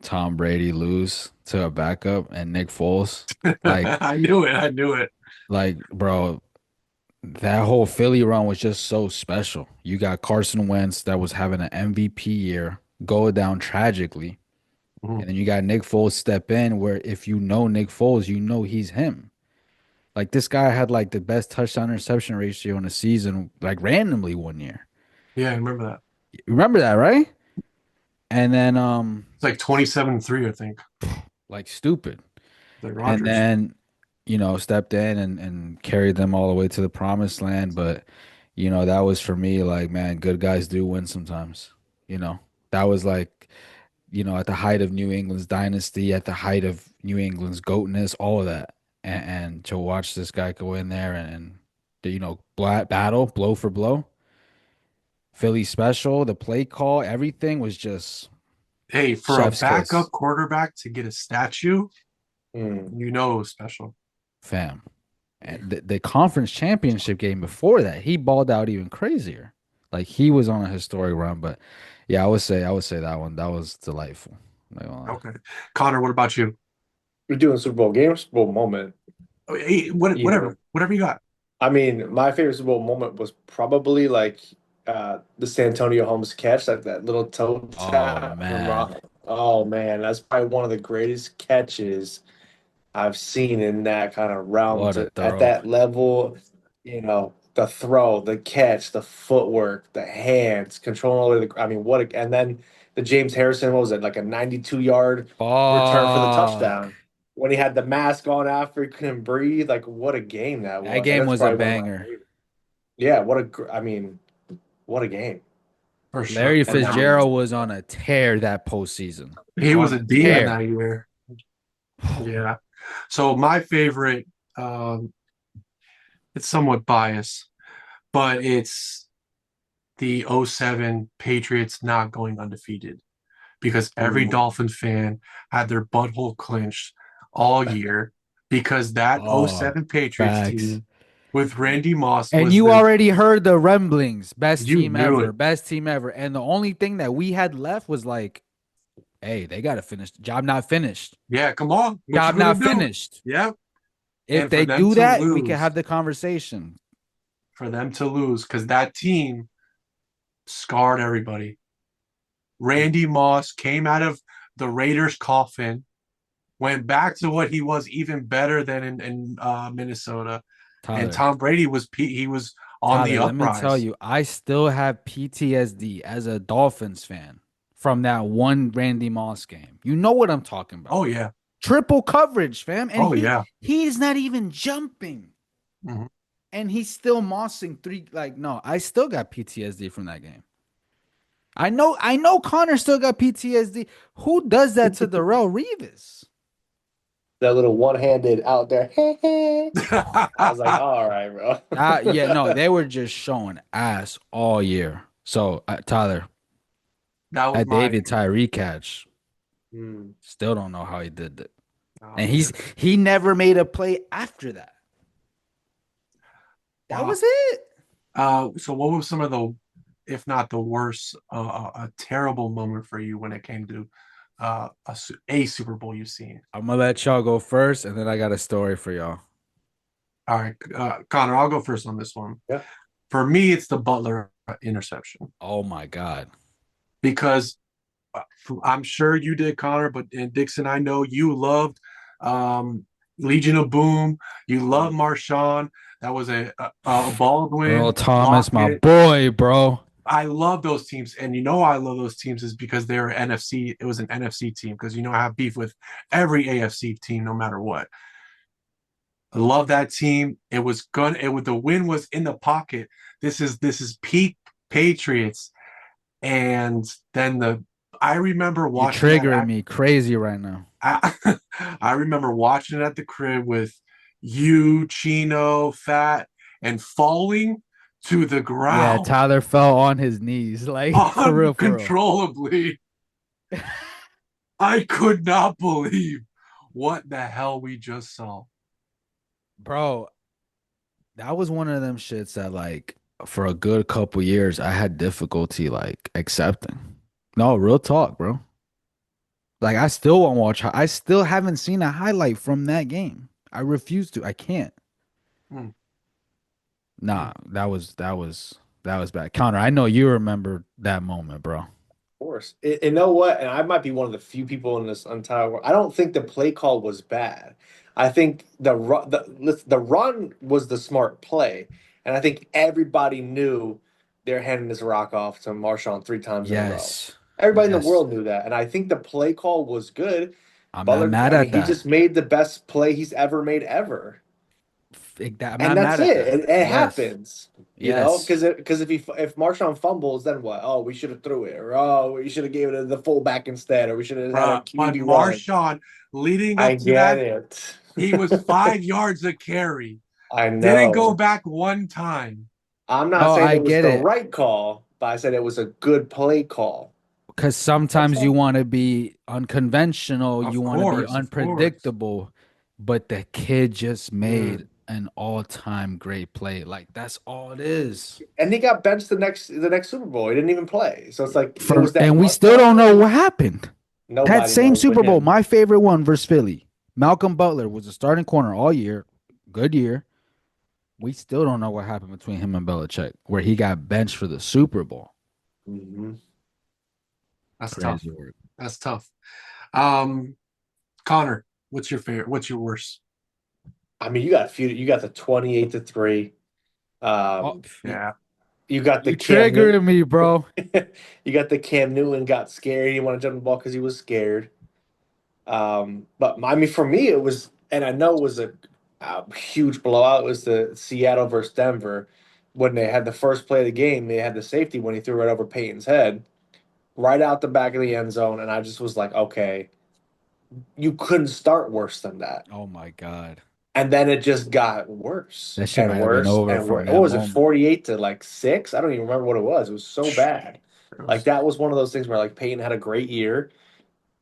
Tom Brady lose to a backup and Nick Foles. Like, I knew it. I knew it. bro, that whole Philly run was just so special. You got Carson Wentz that was having an MVP year go down tragically. Mhm. And then you got Nick Foles step in where if you know Nick Foles, you know he's him. Like this guy had like the best touchdown interception ratio in the season, like randomly one year. Yeah, I remember that. Remember that, right? And then It's like 27-3, I think. like stupid. Like And Rogers. then, stepped in and carried them all the way to the promised land. But, that was for me like, man, good guys do win sometimes. You know, that was like at the height of New England's dynasty, at the height of New England's goatness, all of that. And to watch this guy go in there battle blow for blow, Philly special, the play call, everything was just Hey, for a chef's backup kiss, quarterback to get a statue, Mm. you know it was special. fam. And the conference championship game before that, he balled out even crazier. Like he was on a historic run, but yeah, I would say that one. That was delightful. Not gonna lie. Okay. Connor, what about you? We're doing Super Bowl game, Super Bowl moment. Oh, hey, Either. whatever you got. I mean, my favorite Super Bowl moment was probably like the San Antonio Holmes catch, like that little toe Oh tap from man, Rock. Oh man, that's probably one of the greatest catches I've seen in that kind of realm what a to at throw! that level, the throw, the catch, the footwork, the hands, controlling I mean, and then the James Harrison, what was it, like a 92-yard return for the Fuck. touchdown when he had the mask on after he couldn't breathe. Like, what a game that That was. Like, game that's was a probably one of my banger. favorites. Yeah, I mean, what a game. For sure. Larry And that was Fitzgerald was on a tear that postseason. he was On a a demon tear. that year. Yeah. So my favorite, it's somewhat biased, but it's the '07 Patriots not going undefeated because every Ooh. Dolphin fan had their butthole clinched all year because that Oh, '07 Patriots facts. team with Randy Moss And was you the already heard the rumblings. Best you team knew ever. it. Best team ever. And the only thing that we had left was like, hey, they got to finish. Job not finished. Yeah, come on. What you Job gonna not do? finished. Yeah. If And for they them do to that, we can lose, have the conversation. because that team scarred everybody. Randy Moss came out of the Raiders' coffin, went back to what he was even better than in Minnesota, and Tyler, Tom Brady he was on the Tyler, let me tell uprise. you, I still have PTSD as a Dolphins fan from that one Randy Moss game. You know what I'm talking about. Oh yeah, Triple coverage, fam. And oh he yeah. he's not even jumping. Mhm. And he's still mossing three. Like, no, I still got PTSD from that game. I know Connor still got PTSD. Who does that to Darrell Revis? That little one-handed out there. I was like, all right, bro. Yeah, no, they were just showing ass all year. So, Tyler, That was that my. David Tyree catch, Hmm. still don't know how he did it. Oh And man, he never made a play after that. That wow. was it. So what was some of the, if not the worst, a terrible moment for you when it came to a Super Bowl you've seen? I'm gonna let y'all go first, and then I got a story for y'all. All right, Connor, I'll go first on this one. Yeah. For me, it's the Butler interception Oh my God. because uh, I'm sure you did, Connor, but and Dixon, I know you loved um, Legion of Boom. You love Mm. Marshawn. That was a Earl Baldwin, Thomas, my Lockett. boy, bro. I love those teams, and you know why I love those teams is because they're NFC. It was an NFC team because I have beef with every AFC team, no matter what. I love that team. It was good. The win was in the pocket. This is peak Patriots, and then I remember You watching that. triggering me crazy right now. I, I remember watching it at the crib with you, Chino, Fat, and falling to the Yeah, ground Tyler fell on his knees, like for real, for real. uncontrollably. I could not believe what the hell we just saw. Bro, that was one of them shits that like for a good couple years I had difficulty like accepting. No, real talk, bro. Like I still won't watch. I still haven't seen a highlight from that game. I refuse to. I can't. Mm, Nah, mm. that was bad. Counter. I know you remember that moment, bro. Course. And you know what? And I might be one of the few people in this entire world. I don't think the play call was bad. I think the run was the smart play, and I think everybody knew they're handing this rock off to Marshawn 3 times in a row. Yes. Everybody in the Yes. world knew that, and I think the play call was good. I'm not Butler, mad I mean, at he that. just made the best play he's ever made ever. I'm And not that's mad at it. that. It Yes. happens, Yes. because if Marshawn fumbles, then what? Oh, we should have threw it, or oh, we should have gave it to the fullback instead, or we should have had a But QB run. Marshawn, leading I up to get that, it. he was 5 yards a carry. I Didn't go know. back one time. I'm not No, saying I it was get the it. right call, but I said it was a good play call. Because That's sometimes you all. want to be unconventional, you Of want to be course, of course. unpredictable, but the kid just made Mm. an all-time great play. Like that's all it is. And he got benched the next Super Bowl. He didn't even play. So it's like it For was that and we one still don't time. know what happened. That Nobody same knows but Super Bowl, him. my favorite one versus Philly. Malcolm Butler was the starting corner all year. Good year. We still don't know what happened between him and Belichick, where he got benched for the Super Bowl. Hmm. That's tough. Crazy work. That's tough. Um, Connor, what's your favorite? What's your worst? I mean, you got a few. You got the 28-3. Oh, Um, you, Yeah. you got the you Cam triggering Newton. me, bro. You got the Cam Newton got scared. He didn't want to jump the ball because he was scared. But I mean, for me, it was, and I know it was a huge blowout. It was the Seattle versus Denver when they had the first play of the game. They had the safety when he threw right over Peyton's head, right out the back of the end zone, and I just was like, okay, you couldn't start worse than that. Oh my God. And then it just got worse That shit and might have been worse over and from worse. What that was it, moment. 48 to like 6? I don't even remember what it was. It was so bad. It Like was, that was one of those things where like Peyton had a great year.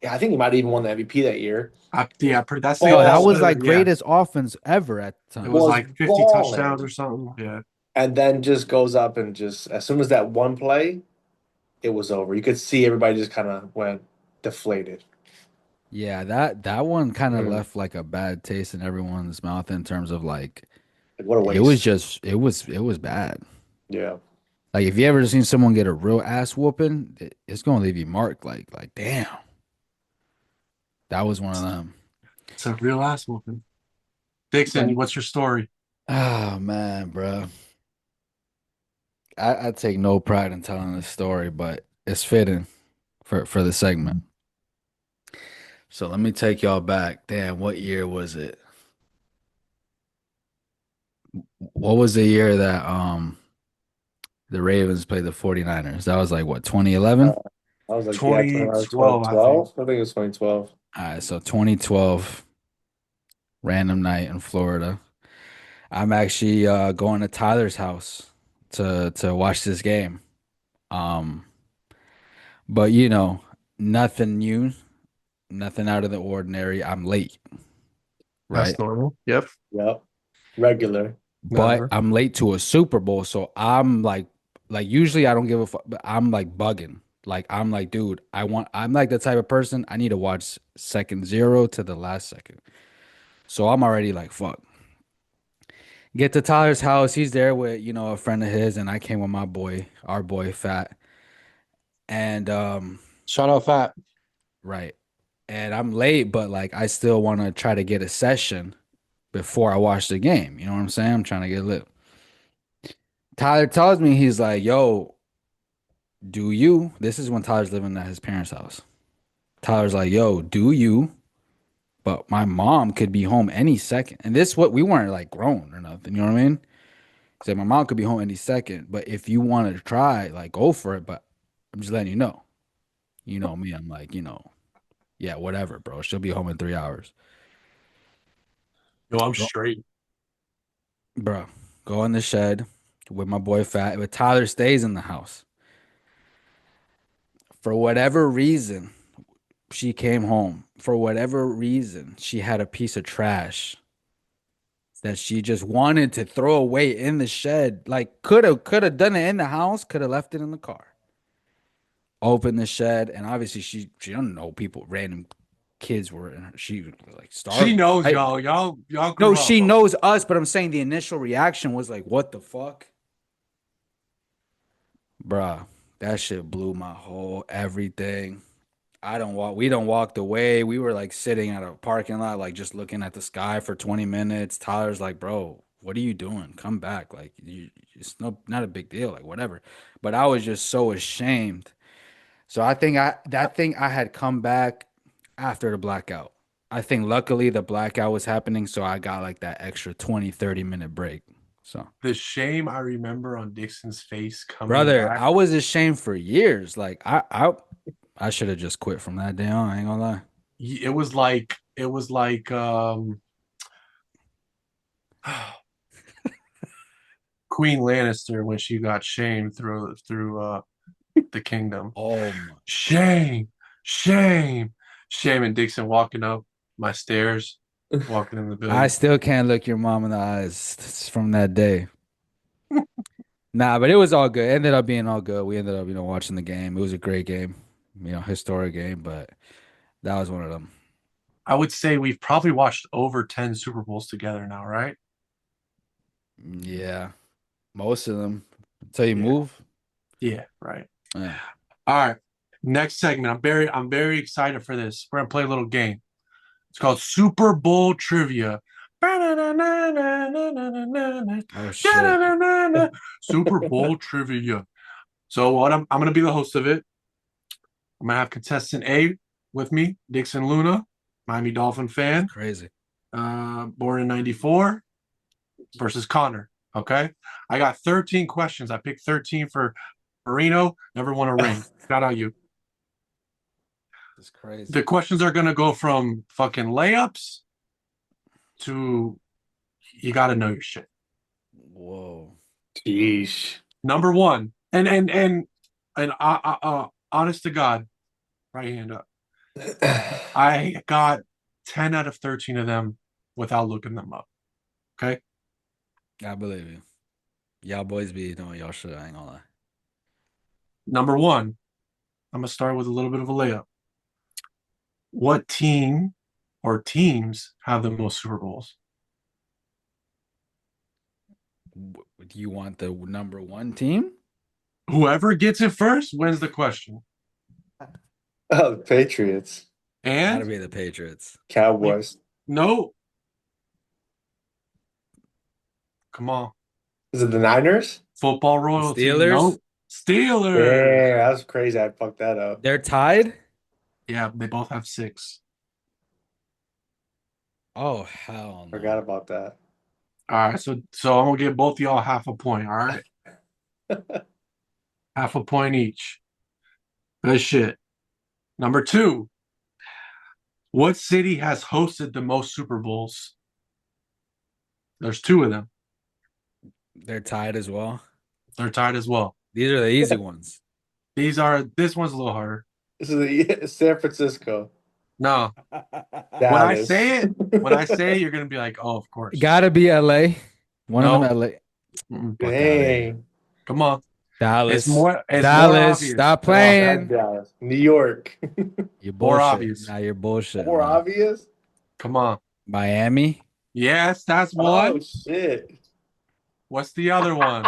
Yeah, I think he might have even won the MVP that year. Was yeah, that's the Yo, that was balling, like understood. Yeah. greatest offense ever at the It time. was was like 50 touchdowns or balling, something. Yeah. and then just goes up and just as soon as that one play, it was over. You could see everybody just kind of went deflated. Yeah, that one kind of Mm. left like a bad taste in everyone's mouth in terms of like Like what a it was waste. just it was bad. Yeah. Like if you ever seen someone get a real ass whooping, it's gonna leave you marked. Like damn, that was one of them. It's a real ass whooping. Dixon, And what's your story? Oh man, bro. I take no pride in telling this story, but it's fitting for the segment. So let me take y'all back. Damn, what year was it? What was the year that the Ravens played the 49ers? That was like what, uh, 2011? I was like, yeah, 2012, I think. 2012. I think it was 2012. All right, so 2012, random night in Florida. I'm actually going to Tyler's house to watch this game. Um, but nothing new, nothing out of the ordinary. I'm late, That's right? normal. Yep. Yep. Regular. But Never. I'm late to a Super Bowl, so I'm like usually I don't give a fuck, but I'm like bugging. Like I'm like, dude, I'm like the type of person I need to watch second zero to the last second. So I'm already like, fuck. Get to Tyler's house. He's there with, a friend of his, and I came with my boy, our boy Fat. And Shout out Fat. right. And I'm late, but like I still want to try to get a session before I watch the game. You know what I'm saying? I'm trying to get lit. Tyler tells me, he's like, yo, do you? This is when Tyler's living at his parents' house. Tyler's like, yo, do you? But my mom could be home any second. And this what we weren't like grown or nothing. You know what I mean? Say my mom could be home any second. But if you want to try, like go for it. But I'm just letting you know. You know me. I'm like, yeah, whatever, bro. She'll be home in 3 hours. No, I'm Go, straight. bro. Go in the shed with my boy Fat. But Tyler stays in the house. For whatever reason, she came home. For whatever reason, she had a piece of trash that she just wanted to throw away in the shed. Like could have done it in the house, could have left it in the car. Opened the shed, and obviously she don't know people, random kids were in her. She was like She starving. knows Right? y'all. Y'all No, grew up. she knows us, but I'm saying the initial reaction was like, what the fuck? Bruh, that shit blew my whole everything. We don't walked away. We were like sitting at a parking lot, like just looking at the sky for 20 minutes. Tyler's like, bro, what are you doing? Come back. Like it's not a big deal, like whatever. But I was just so ashamed. So I think I had come back after the blackout. I think luckily the blackout was happening, so I got like that extra 20, 30 minute break. So, The shame I remember on Dixon's face coming brother, back. I was ashamed for years. Like I should have just quit from that day on. I ain't gonna lie. It was like Queen Lannister when she got shamed through the kingdom. Oh my. Shame, shame, shame, and Dixon walking up my stairs, walking in the I building. still can't look your mom in the eyes from that day. Nah, but it was all good. Ended up being all good. We ended up, watching the game. It was a great game, historic game, but that was one of them. I would say we've probably watched over 10 Super Bowls together now, right? Yeah, most of them. Until you Yeah. move. Yeah, right. Yeah. All right. Next segment. I'm very excited for this. We're gonna play a little game. It's called Super Bowl Trivia. Oh shit. Super Bowl Trivia. So what I'm gonna be the host of it. I'm gonna have contestant A with me, Dixon Luna, Miami Dolphin That's fan, crazy. born in '94, versus Connor. Okay, I got 13 questions. I picked 13 for Marino. Never won a ring. Shout out you. That's crazy. The questions are gonna go from fucking layups to you got to know your shit. Whoa. Sheesh. Number one, and honest to God, right hand up. I got 10 out of 13 of them without looking them up. Okay. I believe you. Y'all boys be doing y'all shit. I ain't gonna lie. Number one, I'm gonna start with a little bit of a layup. What team or teams have the most Super Bowls? Do you want the number one team? Whoever gets it first wins the question. Oh, the Patriots, Gotta And be the Patriots. Cowboys. no, come on, Is it the Niners? football The royalty. Steelers? No, Steelers. Yeah, that was crazy. I fucked that up. They're tied? Yeah, they both have 6. Oh, hell Forgot no. about that. All right, so I'm gonna give both of y'all half a point. All right, half a point each. Good shit. Number two, what city has hosted the most Super Bowls? There's 2 of them. They're tied as well. They're tied as well. These are the easy ones. This one's a little harder. This is San Francisco, No, Dallas. when I say it, you're gonna be like, oh, of course. Gotta be LA. One of them No, LA. Fuck out of here. Dang. come on. Dallas. It's more Dallas. obvious. Stop Come on, That's playing. Dallas. New York. You're more bullshit. obvious. Nah, you're bullshit, More man. obvious? Come on. Miami. Yes, that's Oh one. shit. What's the other one?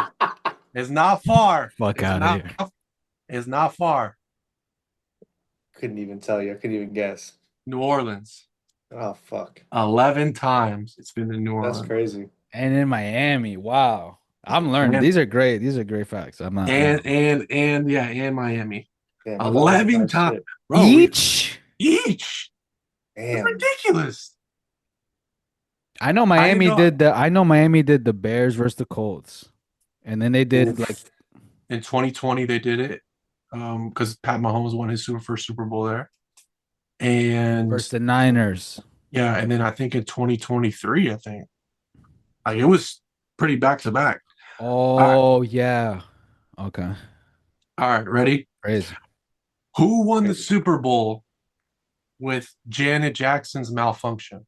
It's not far. Fuck It's out of not. here. It's not far. Couldn't even tell you. I couldn't even guess. New Orleans. Oh fuck. 11 times it's been in New That's Orleans. crazy. And in Miami. Wow. I'm learning. And These are great. These are great facts. I'm not. and yeah, and Miami. Damn, I thought that was 11 my times. shit. Bro, Each. each. It's Damn. ridiculous. I know I didn't Miami know did the. I know Miami did the Bears versus the Colts, and then they did like Oof. in 2020 they did it. Because Pat Mahomes won his first Super Bowl there. And versus the Niners. yeah, and then I think in 2023, I think. Like it was pretty back to back. All right, Oh yeah. Okay. all right, ready? Crazy. Who won the Super Bowl with Janet Jackson's malfunction?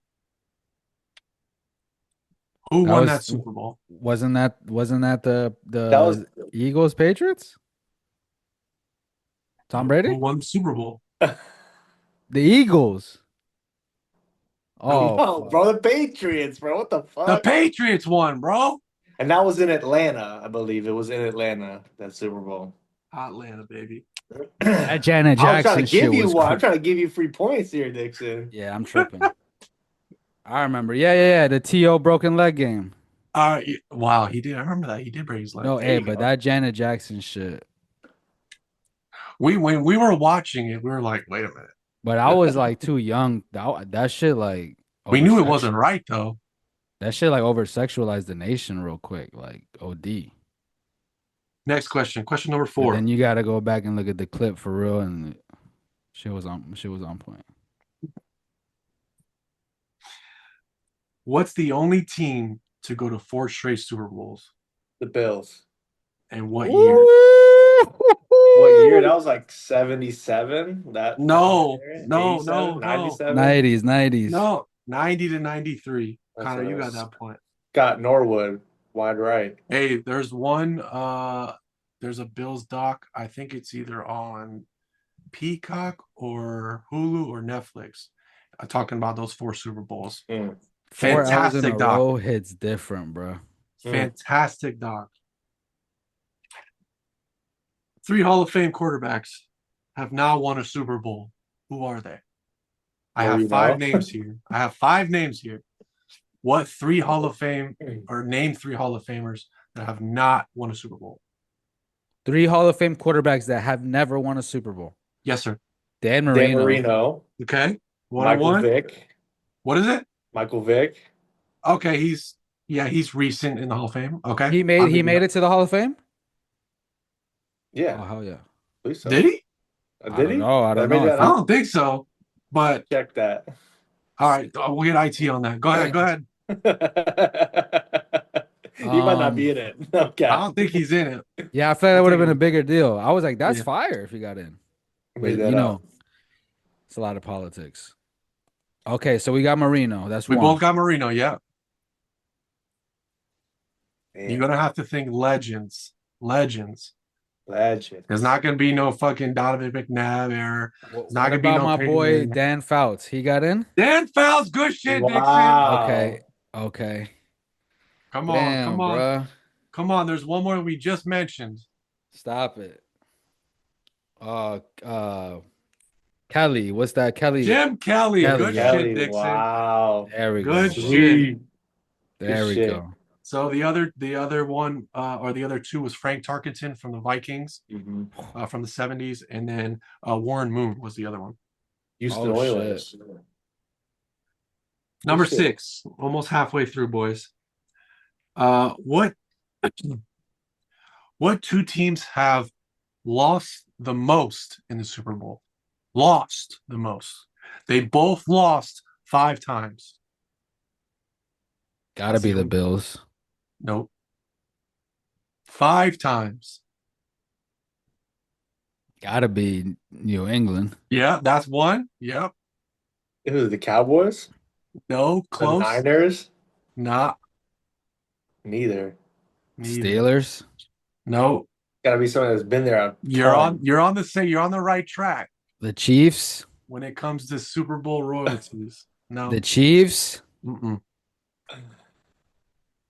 Who That won was that Super Bowl? wasn't that the That was Eagles Patriots? Tom Who Brady? won the Super Bowl? The Eagles. Oh no, fuck. bro. The Patriots, bro. What the The fuck? Patriots won, bro. And that was in Atlanta, I believe. It was in Atlanta, that Super Bowl. Atlanta, baby. That Janet I was trying Jackson to give shit you was one. I'm cool. trying to give you free points here, Dixon. Yeah, I'm tripping. I remember. Yeah. The T.O. broken leg game. Wow, he did. I remember that. He did break his leg. No, There hey, you but go. that Janet Jackson shit. When we were watching it, we were like, wait a minute. But I was like too young. That shit like We over knew it sex. wasn't right though. That shit like over sexualized the nation real quick, like OD. Next question. Question number But 4. then you gotta go back and look at the clip for real, and shit was on point. What's the only team to go to 4 straight Super Bowls? The Bills. And what year? Ooh! What year? That was like 77. That time No, period. no, 87, no, no, 97. 90s, 90s. no. 90 to 93. That's Connor, what you it got was. that point. Got Norwood wide right. Hey, there's a Bills doc. I think it's either on Peacock or Hulu or Netflix. Talking about those 4 Super Bowls. Mm, 4 L's in a Fantastic doc. row hits different, bro. mm. Fantastic doc. 3 Hall of Fame quarterbacks have now won a Super Bowl. Who are they? I have 5 Marino. names here. I have 5 names here. What 3 Hall of Fame or name 3 Hall of Famers that have not won a Super Bowl? 3 Hall of Fame quarterbacks that have never won a Super Bowl. Yes, sir. Dan Dan Marino. Marino. Okay. 1 on Michael 1. Vick. What is it? Michael Vick. Okay, he's recent in the Hall of Fame. Okay. He I'll made he give you made that. it to the Hall of Fame? Yeah, Oh hell yeah. believe so. Did he? I Did don't he? know. I Did I don't make know. that I up? don't think so. But Check that. all right, we'll get IT on that. Go ahead. Go ahead. He might not be in it. Okay. I don't think he's in it. Yeah, I feel like that We'll would have take been a it. bigger deal. I was like, that's Yeah. fire if he got in. Made But that up. it's a lot of politics. Okay, so we got Marino. That's We one. both got Marino. Yeah. Man, You're gonna have to think legends. Legends. legend. There's not gonna be no fucking Donovan McNabb era. There's not What gonna be about no my Peyton boy Manning. Dan Fouts? He got in? Dan Fouts, good shit, Dixon. Okay. Wow. Okay. Come on, come Damn, on, bruh. come on. There's one more we just mentioned. Stop it. Uh uh Kelly. What's that? Kelly. Jim Kelly, Kelly, good yeah. shit, Kelly, Dixon. wow. There we Good go. shit. Sweet. There we shit. go. So the other one, or the other two was Frank Tarkenton from the Vikings, Mhm. from the 70s, and then Warren Moon was the other one. Houston Oh, Oilers. Number shit. 6, almost halfway through, boys. What what 2 teams have lost the most in the Super Bowl? Lost the most. They both lost 5 times. Gotta be the Bills. Nope. 5 times. Gotta be New England. Yeah, that's one. Yep. It was the Cowboys? No, The close. Niners? Not Neither. neither. Steelers. No. Gotta be someone that's been there a You're ton. you're on the right track The Chiefs. when it comes to Super Bowl royalties. No. The Chiefs. Mm-mm.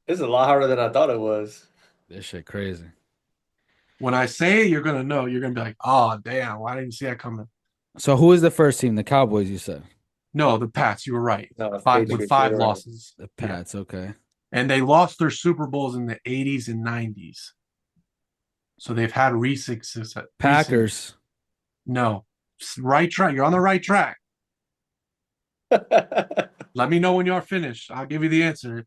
This is a lot harder than I thought it was. This shit crazy. When I say it, you're gonna know. You're gonna be like, "Oh, damn! Why didn't you see that coming?" So who is the first team? The Cowboys, you said. No, the Pats. You were right. No, the 5 with Patriots, 5 you're right. losses. The Yeah. Pats, okay. And they lost their Super Bowls in the 80s and 90s. So they've had recent success. Packers. No, right track. You're on the right track. Let me know when you are finished. I'll give you the answer.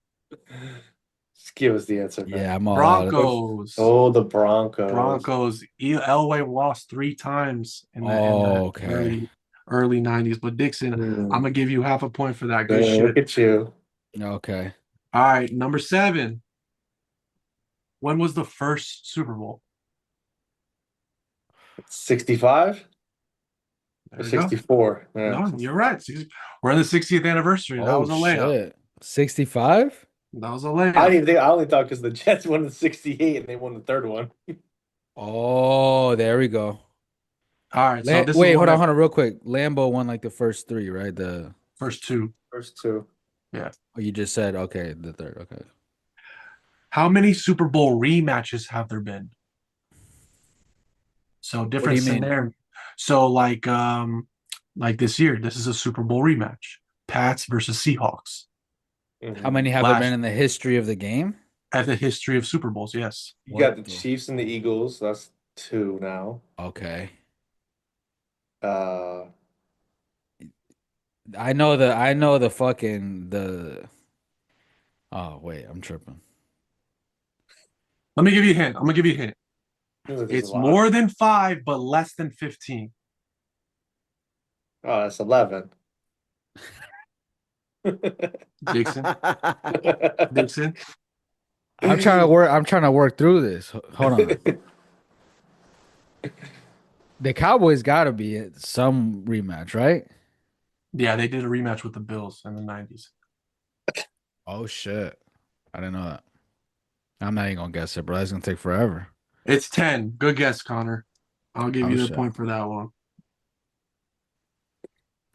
Just give us the answer, man. Yeah, I'm all out of it. Broncos. Oh, the Broncos. Broncos. Elway lost 3 times in the Okay. early 90s. But Dixon, I'm gonna give you half a point for that. Good Yeah, look shit. at you. Okay. All right, number 7. When was the first Super Bowl? 65 There or you go. 64? Yeah. No, you're right. We're in the 60th anniversary. That was a layup. Shit. 65? That was a layup. I only thought because the Jets won the 68 and they won the third one. Oh, there we go. All right, so this Wait, is hold one on, real quick. Lambeau won like the first 3, right? first 2. First two. Yeah. Oh, you just said okay, the third. Okay. How many Super Bowl rematches have there been? So different you mean? scenario. So like this year, this is a Super Bowl rematch. Pats versus Seahawks. How many have there been in the history of the game? At the history of Super Bowls, yes. You got the Chiefs and the Eagles. That's 2 now. Okay. I know the fucking the. Oh wait, I'm tripping. Let me give you a hint. I'm gonna give you a hint. Seems like there's a It's lot. more than 5, but less than 15. Oh, that's 11. Dixon. Dixon. I'm trying to work through this. Hold on. The Cowboys got to be at some rematch, right? Yeah, they did a rematch with the Bills in the 90s. Oh shit. I didn't know that. I'm not even gonna guess it, bro. That's gonna take forever. It's 10. Good guess, Connor. I'll give Oh you the shit. point for that one.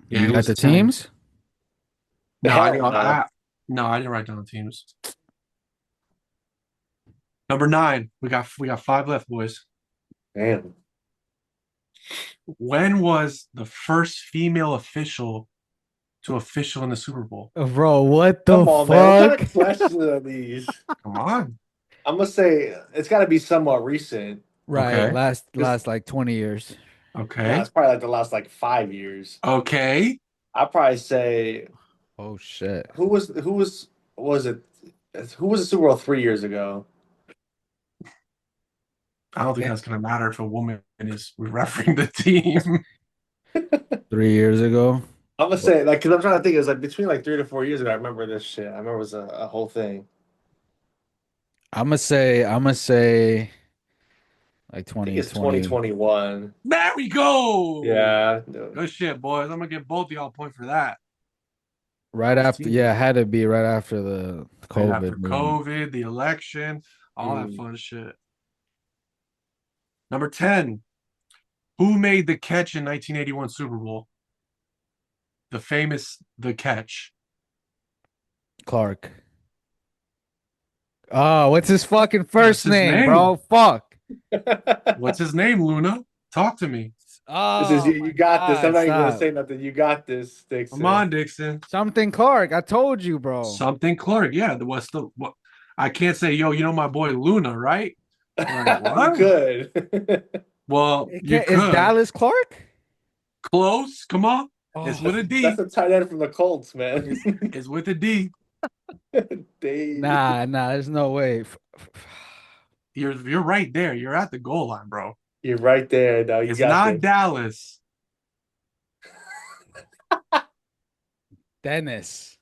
Yeah, You it got was the 10. teams? No, I Hell didn't. no. No, I didn't write down the teams. Number 9. We got 5 left, boys. Damn. When was the first female official to official in the Super Bowl? Bro, what the Come on, man. What kind fuck? of questions are these? Come on. I'm gonna say it's got to be somewhat recent. Right, Okay. last like 20 years. No, Okay. it's probably like the last like 5 years. Okay. I'd probably say Oh shit. was it who was the Super Bowl 3 years ago? I don't think Yeah. that's gonna matter if a woman is refereeing the team. 3 years ago. I'm gonna say like because I'm trying to think. It was like between like 3 to 4 years ago. I remember this shit. I remember it was a whole thing. I'm gonna say like I think it's 2020. 2021. There we go. Yeah. Good shit, boys. I'm gonna give both of y'all a point for that. Right after, See, yeah, it had to be right after the right after COVID movement. COVID, the election, all that Mm. fun shit. Number 10. Who made the catch in 1981 Super Bowl? The famous The Catch. Clark. Oh, what's his fucking What's first his name, name? bro? Fuck. What's his name, Luna? Talk to me. This is Oh you. my You got this. I'm God, not even gonna stop. say nothing. You got this, Come Dixon. on, Dixon. Something Clark. I told you, bro. Something Clark. Yeah, the what's the what I can't say, yo, you know my boy Luna, right? Like, You what? could. Well, It you can't, is could. Dallas Clark? Close. Come on. It's Oh, with a That's D. a tight end from the Colts, man. It's with a D. Dave. nah, there's no way. You're right there. You're at the goal line, bro. You're right there. Now you It's got not this. Dallas. Dennis.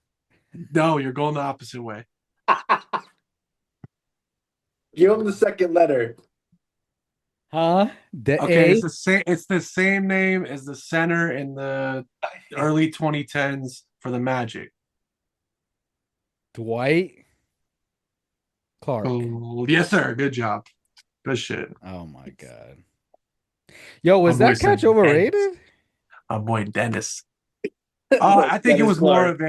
No, you're going the opposite way. Give him the second letter. Huh? The Okay, A? it's the same name as the center in the early 2010s for the Magic. Dwight Clark. Oh, yes, sir. Good job. Good shit. Oh my God. Yo, My was boy that catch said Dennis. overrated? My boy Dennis. No, I think it Dennis was more Clark. of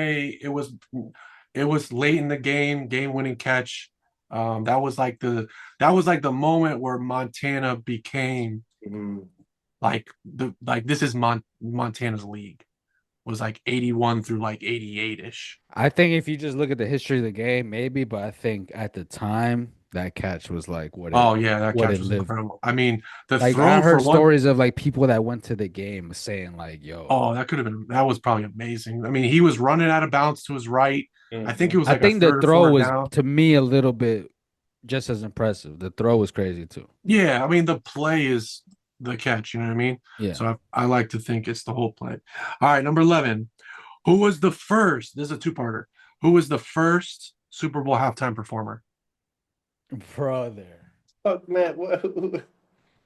it was late in the game winning catch. That was like the moment where Montana became Mhm. like this is Montana's league. Was like 81 through like 88-ish. I think if you just look at the history of the game, maybe, but I think at the time that catch was like what it Oh yeah, that what catch it was lived. incredible. I mean, the Like I throw for heard one, stories of like people that went to the game saying like, "Yo, oh, that was probably amazing. I mean, he was running out of bounds to his right. I think it Mhm. was I like a think the third or throw fourth was down. to me a little bit just as impressive. The throw was crazy too. Yeah, I mean, the play is the catch, you know what I mean? Yeah. So I like to think it's the whole play. All right, number 11. Who was the first? This is a two-parter. Who was the first Super Bowl halftime performer? Brother. Fuck, man.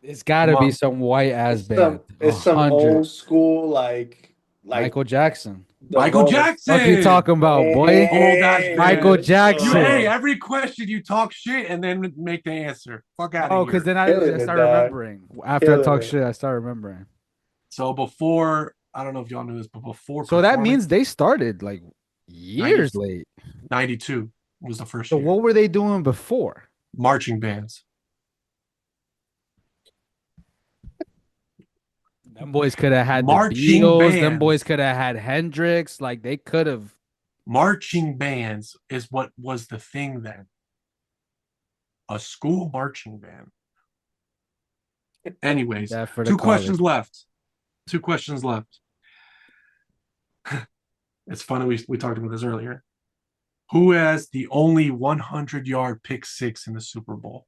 It's got Come to be on. some white ass band. A It's some old hundred. school like Michael Jackson. the Michael most. Fuck you Jackson. talking about, boy? Old ass Michael band. Hey, Hey, Jackson. every question you talk shit and then make the answer. Fuck out of No, because here. then I killing it, start dog. remembering. After I Killing talk it. shit, I start remembering. So before, I don't know if y'all knew this, but before So that performing, means they started like 90, years late. 92 was the first So year. what were they doing before? Marching bands. Them boys could have had the Marching Beatles. Them bands. boys could have had Hendrix. Like they could have. Marching bands is what was the thing then. A school marching band. Anyways, That for the two college. questions left. Two questions left. It's funny we talked about this earlier. Who has the only 100-yard pick six in the Super Bowl?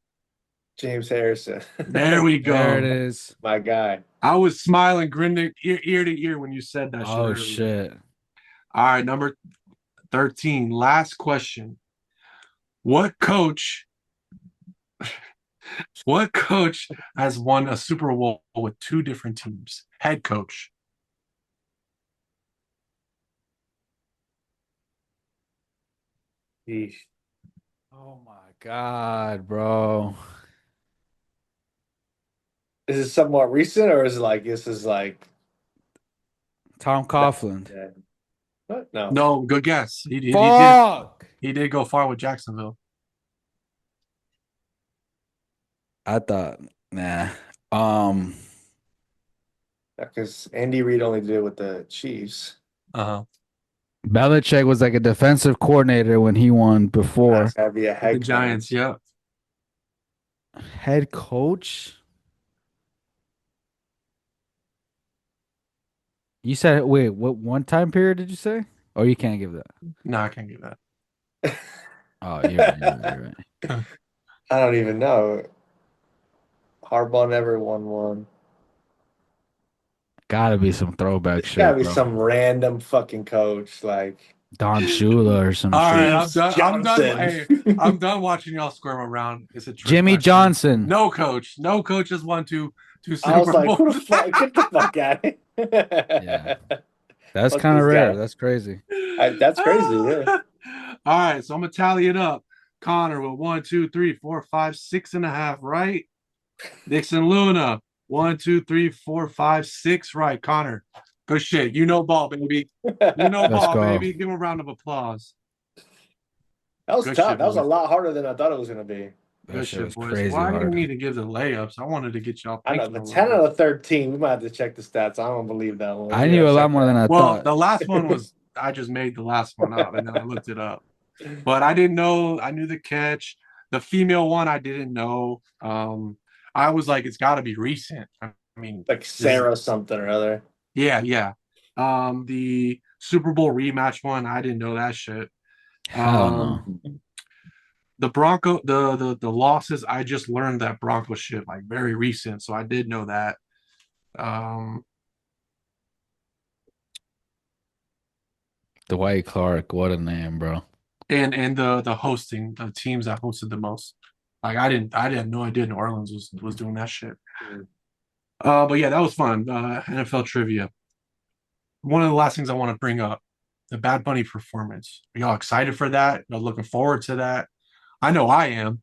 James Harrison. There we There it go. is. My guy. I was smiling, grinning ear to ear when you said that shit Oh earlier. shit. All right, number 13. Last question. What coach what coach has won a Super Bowl with two different teams? Head coach. Yeesh. Oh my God, bro. Is it somewhat recent or is it like this is like Tom Coughlin. yeah. What? No. No, good guess. Fuck. He did go far with Jacksonville. I thought, nah. Um, Because Andy Reid only did it with the Chiefs. Uh-huh. Belichick was like a defensive coordinator when he won before. That's gotta be a The head Giants, coach. yeah. Head coach? You said, wait, what one time period did you say? Oh, you can't give that. No, I can't give that. Oh, you're right. You're right. I don't even know. Harbaugh never won one. Gotta be some throwback It's gotta shit, be bro. some random fucking coach like Don Shula or some All right, shit. I'm done. I'm done. Johnson. Hey, I'm done watching y'all squirm around. It's a trick Jimmy question. Johnson. No coach. No coach has won two I was Super like, who the Bowls. fuck? Get the fuck out of here. Yeah. That's Fuck kind of this rare. guy. That's crazy. That's crazy, yeah. All right, so I'm gonna tally it up. Connor with 1, 2, 3, 4, 5, 6.5, right? Dixon Luna, 1, 2, 3, 4, 5, 6, right. Connor, good shit. You know ball, baby. You know Let's ball, go. baby. Give him a round of applause. That was Good tough. shit, That was a boys. lot harder than I thought it was gonna be. That Good shit shit, was boys. crazy Well, I didn't hard. need to give the layups. I wanted to get y'all I know, thinking a but little 10 bit. out of 13, we might have to check the stats. I don't believe that one. I We knew gotta a lot check more than I Well, thought. the last one was I just made the last one up and then I looked it up. But I didn't know. I knew the catch. The female one I didn't know. I was like, it's got to be recent. I mean, like this is Sarah something or other. yeah, yeah. The Super Bowl rematch one, I didn't know that shit. Hell no. Um, the Bronco, the losses, I just learned that Bronco shit like very recent, so I did know that. Um, Dwight Clark, what a name, bro. and the hosting, the teams that hosted the most. Like I had no idea New Orleans was doing that shit. Mm. But yeah, that was fun. NFL trivia. One of the last things I want to bring up, the Bad Bunny performance. Are y'all excited for that? Y'all looking forward to that? I know I am.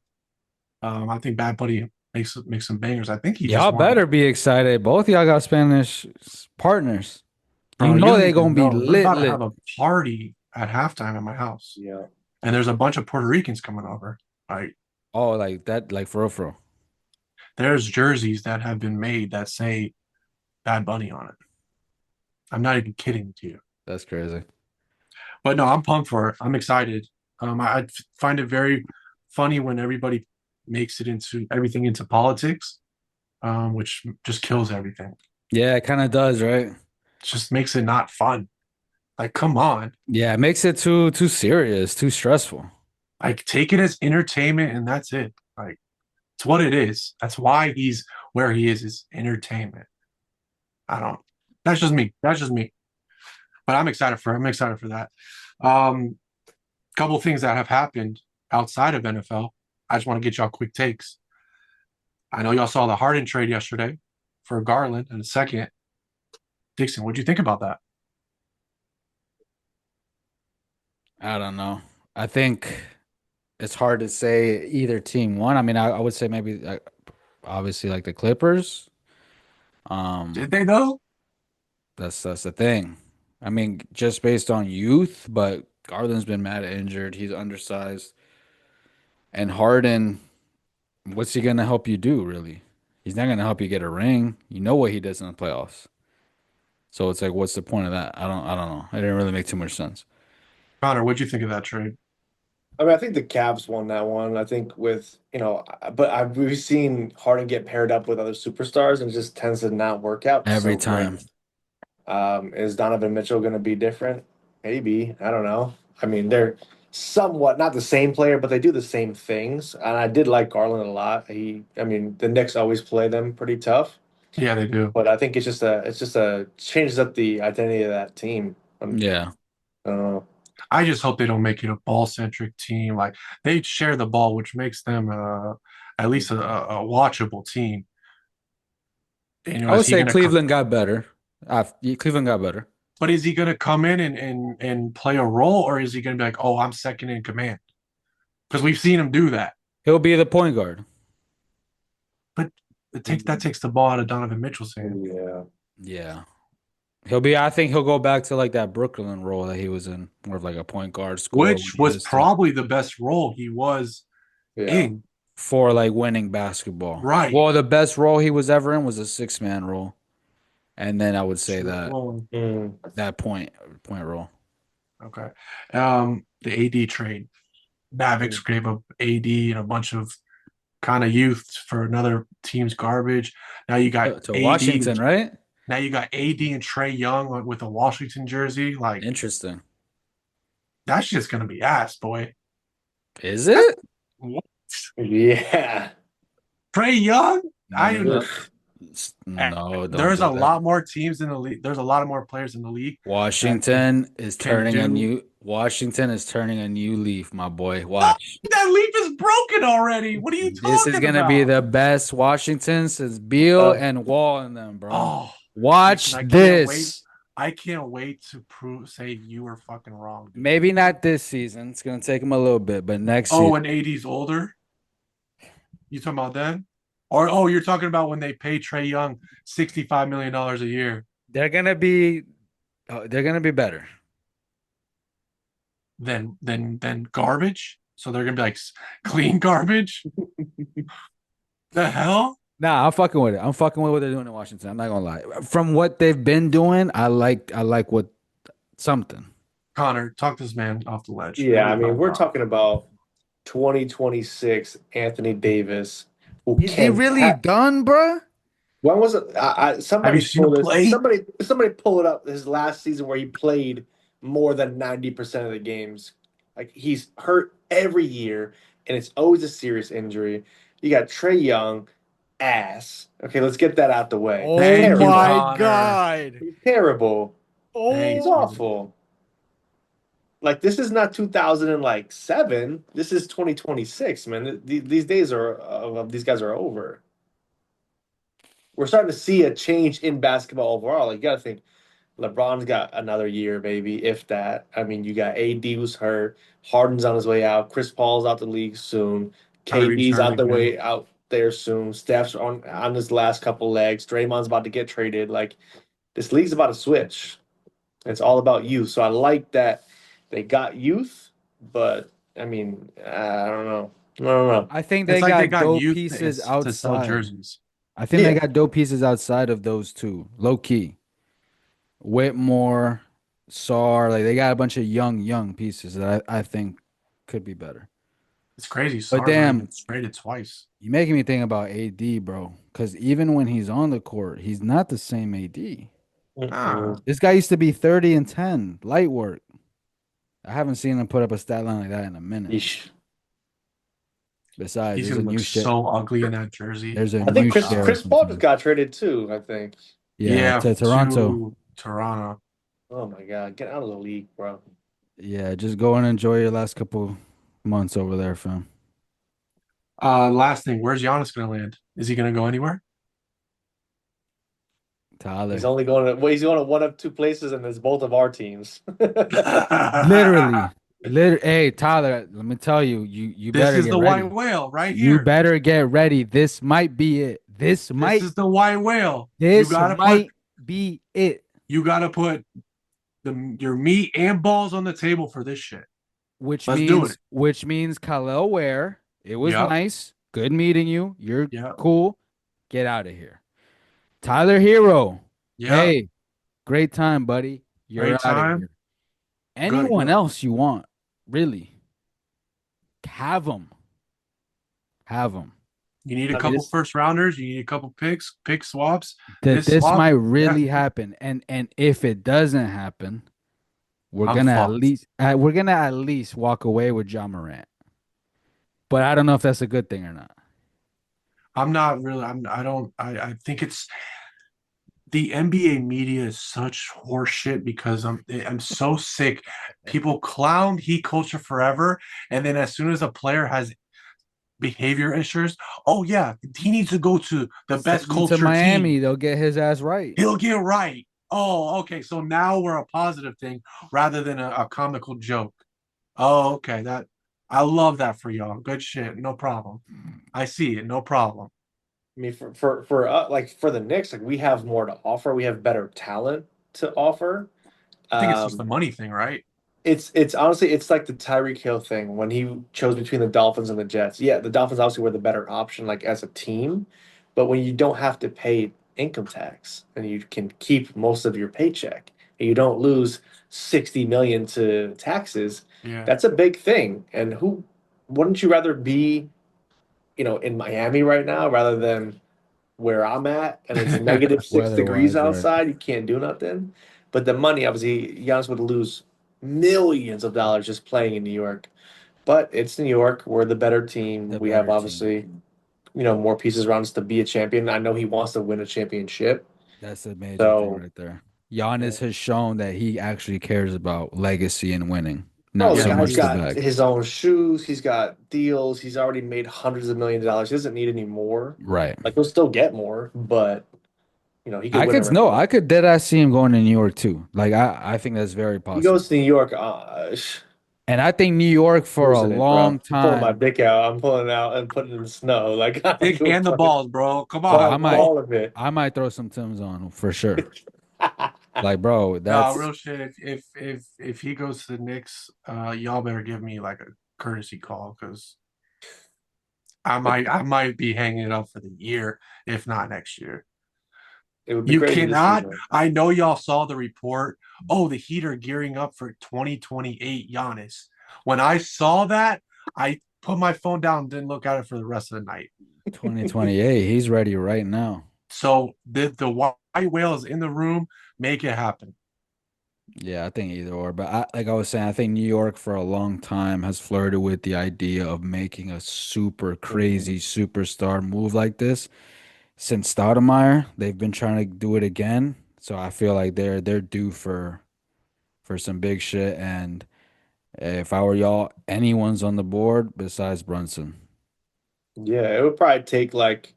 I think Bad Bunny makes some bangers. I think he just Y'all won. better be excited. Both y'all got Spanish partners. You Bro, you know don't they even gonna be know. We're lit, about to have lit. a party at halftime at my house, Yeah. and there's a bunch of Puerto Ricans coming over. Like Oh, like that, like for real. there's jerseys that have been made that say Bad Bunny on it. I'm not even kidding to you. That's crazy. But no, I'm pumped for it. I'm excited. I find it very funny when everybody makes it into everything into politics, which just kills everything. Yeah, it kind of does, right? It just makes it not fun. Like, come on. Yeah, it makes it too serious, too stressful. Like, take it as entertainment and that's it. Like, it's what it is. That's why he's where he is entertainment. I don't. That's just me. That's just me. But I'm excited for that. Um, Couple things that have happened outside of NFL. I just want to get y'all quick takes. I know y'all saw the Harden trade yesterday for Garland in a second. Dixon, what'd you think about that? I don't know. I think it's hard to say either team won. I mean, I would say maybe obviously like the Clippers. Did Um, they though? that's the thing. I mean, just based on youth, but Garland's been mad injured. He's undersized. And Harden, what's he gonna help you do, really? He's not gonna help you get a ring. You know what he does in the playoffs. So it's like, what's the point of that? I don't know. It didn't really make too much sense. Connor, what'd you think of that trade? I mean, I think the Cavs won that one. I think with, but we've seen Harden get paired up with other superstars and it just tends to not work out Every so time. great. Is Donovan Mitchell going to be different? maybe. I don't know. I mean, they're somewhat not the same player, but they do the same things. And I did like Garland a lot. I mean, the Knicks always play them pretty tough, Yeah, they do. but I think it's just a changes up the identity of that team. Yeah. I don't know. I just hope they don't make it a ball centric team. Like they share the ball, which makes them at least a watchable team. And, I would is he say gonna come? Cleveland got better. Cleveland got better. But is he gonna come in and play a role, or is he gonna be like, oh, I'm second in command? Because we've seen him do that. He'll be the point guard. But that takes the ball out of Donovan Mitchell's hand. Yeah. Yeah. I think he'll go back to like that Brooklyn role that he was in, more of like a point guard scorer when Which he was used to, probably the best role he was Yeah. in. for like winning basketball. Right. Well, the best role he was ever in was a six-man role. And then I would say that Well, Mm. that point role. okay. The AD trade. Mavics gave up AD and a bunch of kind of youth for another team's garbage. Now you got To AD. Washington, right? Now you got AD and Trey Young with a Washington jersey. Like Interesting. that's just gonna be ass, boy. Is it? What? Yeah. Trey Young? I No, Ugh. no, don't there's do a that. lot more teams in the league. There's a lot of more players in the league that can do. Washington is turning a new leaf, my boy. Watch. That leaf is broken already. What are you This is talking gonna be about? the best Washington since Beal Uh, and Wall in them, bro. Oh, Watch listen, I can't wait. this. I can't wait to say you were fucking wrong, dude. Maybe not this season. It's gonna take him a little bit, but next Oh, season when AD's older? You talking about then? Or oh, you're talking about when they pay Trey Young $65 million a year. they're gonna be they're gonna be better. Then garbage. So they're gonna be like clean garbage. The hell, Nah, I'm fucking with it. I'm fucking with what they're doing in Washington. I'm not gonna lie. From what they've been doing, I like what something. Connor, talk this man off the ledge. yeah, What are I we mean, talking we're about? talking about 2026 Anthony Davis, who Is he can really done, bruh? when was it? Have you Somebody seen him pull this. play? Somebody pull it up. His last season where he played more than 90% of the games. Like he's hurt every year, and it's always a serious injury. You got Trey Young, ass. Okay, let's get that out the way. He's Oh Thank you, terrible. my Connor. God. He's terrible. Thank He's Oh, you. awful. Like this is not 2007. This is 2026, man. These days are of these guys are over. We're starting to see a change in basketball overall. Like you got to think LeBron's got another year, maybe, if that. I mean, you got AD who's hurt, Harden's on his way out, Chris Paul's out the league soon, Kyrie's KD's hurt out the again. way out there soon, Steph's on his last couple legs, Draymond's about to get traded. Like this league's about to switch. It's all about youth. So I like that they got youth, but I mean, I don't know. I don't know. I think It's they like they got got dope youth pieces to sell outside. jerseys. I think they Yeah. got dope pieces outside of those two. Low key. Whitmore, Sar, like they got a bunch of young pieces that I think could be better. It's crazy. But SAR's already been damn, traded twice. you making me think about AD, bro. Because even when he's on the court, he's not the same AD. Ah, Mm-mm. This guy used to be 30 and 10, light work. I haven't seen him put up a stat line like that in a minute. Yeesh. Besides, he's there's a gonna look new shit. so ugly in that jersey. There's a I think new Chris sheriff Chris in Paul just town. got traded too. I think. Yeah, to Toronto. to Toronto. Oh my God, get out of the league, bro. Yeah, just go and enjoy your last couple months over there, fam. Last thing, where's Giannis gonna land? Is he gonna go anywhere? He's Tyler. only going to well, he's going to one of two places, and it's both of our teams. Literally. Hey, Tyler, let me tell you, you This better is get the white ready. whale right You here. better get ready. This might be it. This is the white whale. This might be it. You gotta put your meat and balls on the table for this shit. Which Let's do means it. which means Khalil Ware. It was Yep. nice. Good meeting you. You're Yep. cool. Get out of here. Tyler Hero. Yep. Hey, great time, buddy. You're Great out of time. here. Anyone Good. else you want, really, have them. Have them. You need a I mean, couple this- first rounders. You need a couple picks, pick swaps. That This this swap, might really happen. And if it doesn't happen, I'm fucked. we're gonna at least walk away with John Morant. But I don't know if that's a good thing or not. I'm not really. I don't. I think it's the NBA media is such horseshit because I'm so sick. People clown heat culture forever, and then as soon as a player has behavior issues, oh yeah, he needs to go to the best Send him to culture team. Miami, they'll get his ass right. He'll get right. Oh, okay. So now we're a positive thing rather than a comical joke. Oh, okay. That I love that for y'all. Good shit. No problem. I see it. No problem. I mean, like for the Knicks, like we have more to offer. We have better talent to offer. I think it's just the Um, money thing, right? it's honestly it's like the Tyreek Hill thing when he chose between the Dolphins and the Jets. Yeah, the Dolphins obviously were the better option, like as a team, but when you don't have to pay income tax and you can keep most of your paycheck and you don't lose 60 million to taxes, Yeah. that's a big thing. And who wouldn't you rather be, in Miami right now rather than where I'm at and it's negative 6 degrees Weather-wise, right? outside, you can't do nothing. But the money, obviously, Giannis would lose millions of dollars just playing in New York. But it's New York. We're the better team. The We have better team. obviously, more pieces around us to be a champion. I know he wants to win a championship. That's a major thing So, right there. yeah. Giannis has shown that he actually cares about legacy and winning, Bro, not the Yeah, so he guy's much the do. got bag. his own shoes. He's got deals. He's already made hundreds of millions of dollars. He doesn't need any more. Right. Like he'll still get more, but he could I win a could ring. no, I could dead ass see him going to New York too. Like I think that's very He goes possible. to New York. And I think New York for a Losing it, bro. long I'm pulling my time. dick out. I'm pulling it out and putting it in the snow. Like I don't Dick give a and the fuck. balls, bro. Come Bro, on. All of it. I might throw some Tims on for sure. Like, bro, No, that's real shit. If he goes to the Knicks, y'all better give me like a courtesy call because I might be hanging it up for the year, if not next year. It would be You crazy to see cannot. that. I know y'all saw the report. Oh, the Heat are gearing up for 2028 Giannis. When I saw that, I put my phone down and didn't look at it for the rest of the night. 2028. He's ready right now. So the white whale is in the room. Make it happen. Yeah, I think either or. But like I was saying, I think New York for a long time has flirted with the idea of making a super Mhm. crazy superstar move like this. Since Stoudemire, they've been trying to do it again. So I feel like they're due for some big shit. And if I were y'all, anyone's on the board besides Brunson. Yeah, it would probably take like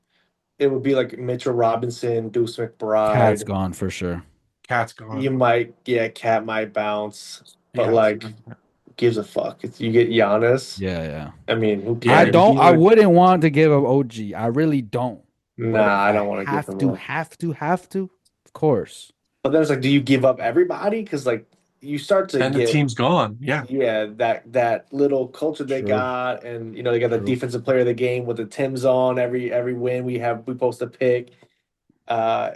it would be like Mitchell Robinson, Deuce Cat's McBride. gone for sure. Cat's You gone. might, yeah, Cat might bounce, but Yeah. like, gives a fuck. If you get Giannis, Yeah, yeah. I mean, who Yeah. cares? He I would. wouldn't want to give up OG. I really don't. But Nah, if I I don't want to give have him to, up. of course. But then it's like, do you give up everybody? Because like you start to Then the get, team's gone. Yeah. yeah, that little culture they True, got, and they got the true. defensive player of the game with the Tim's on every win we post a pick.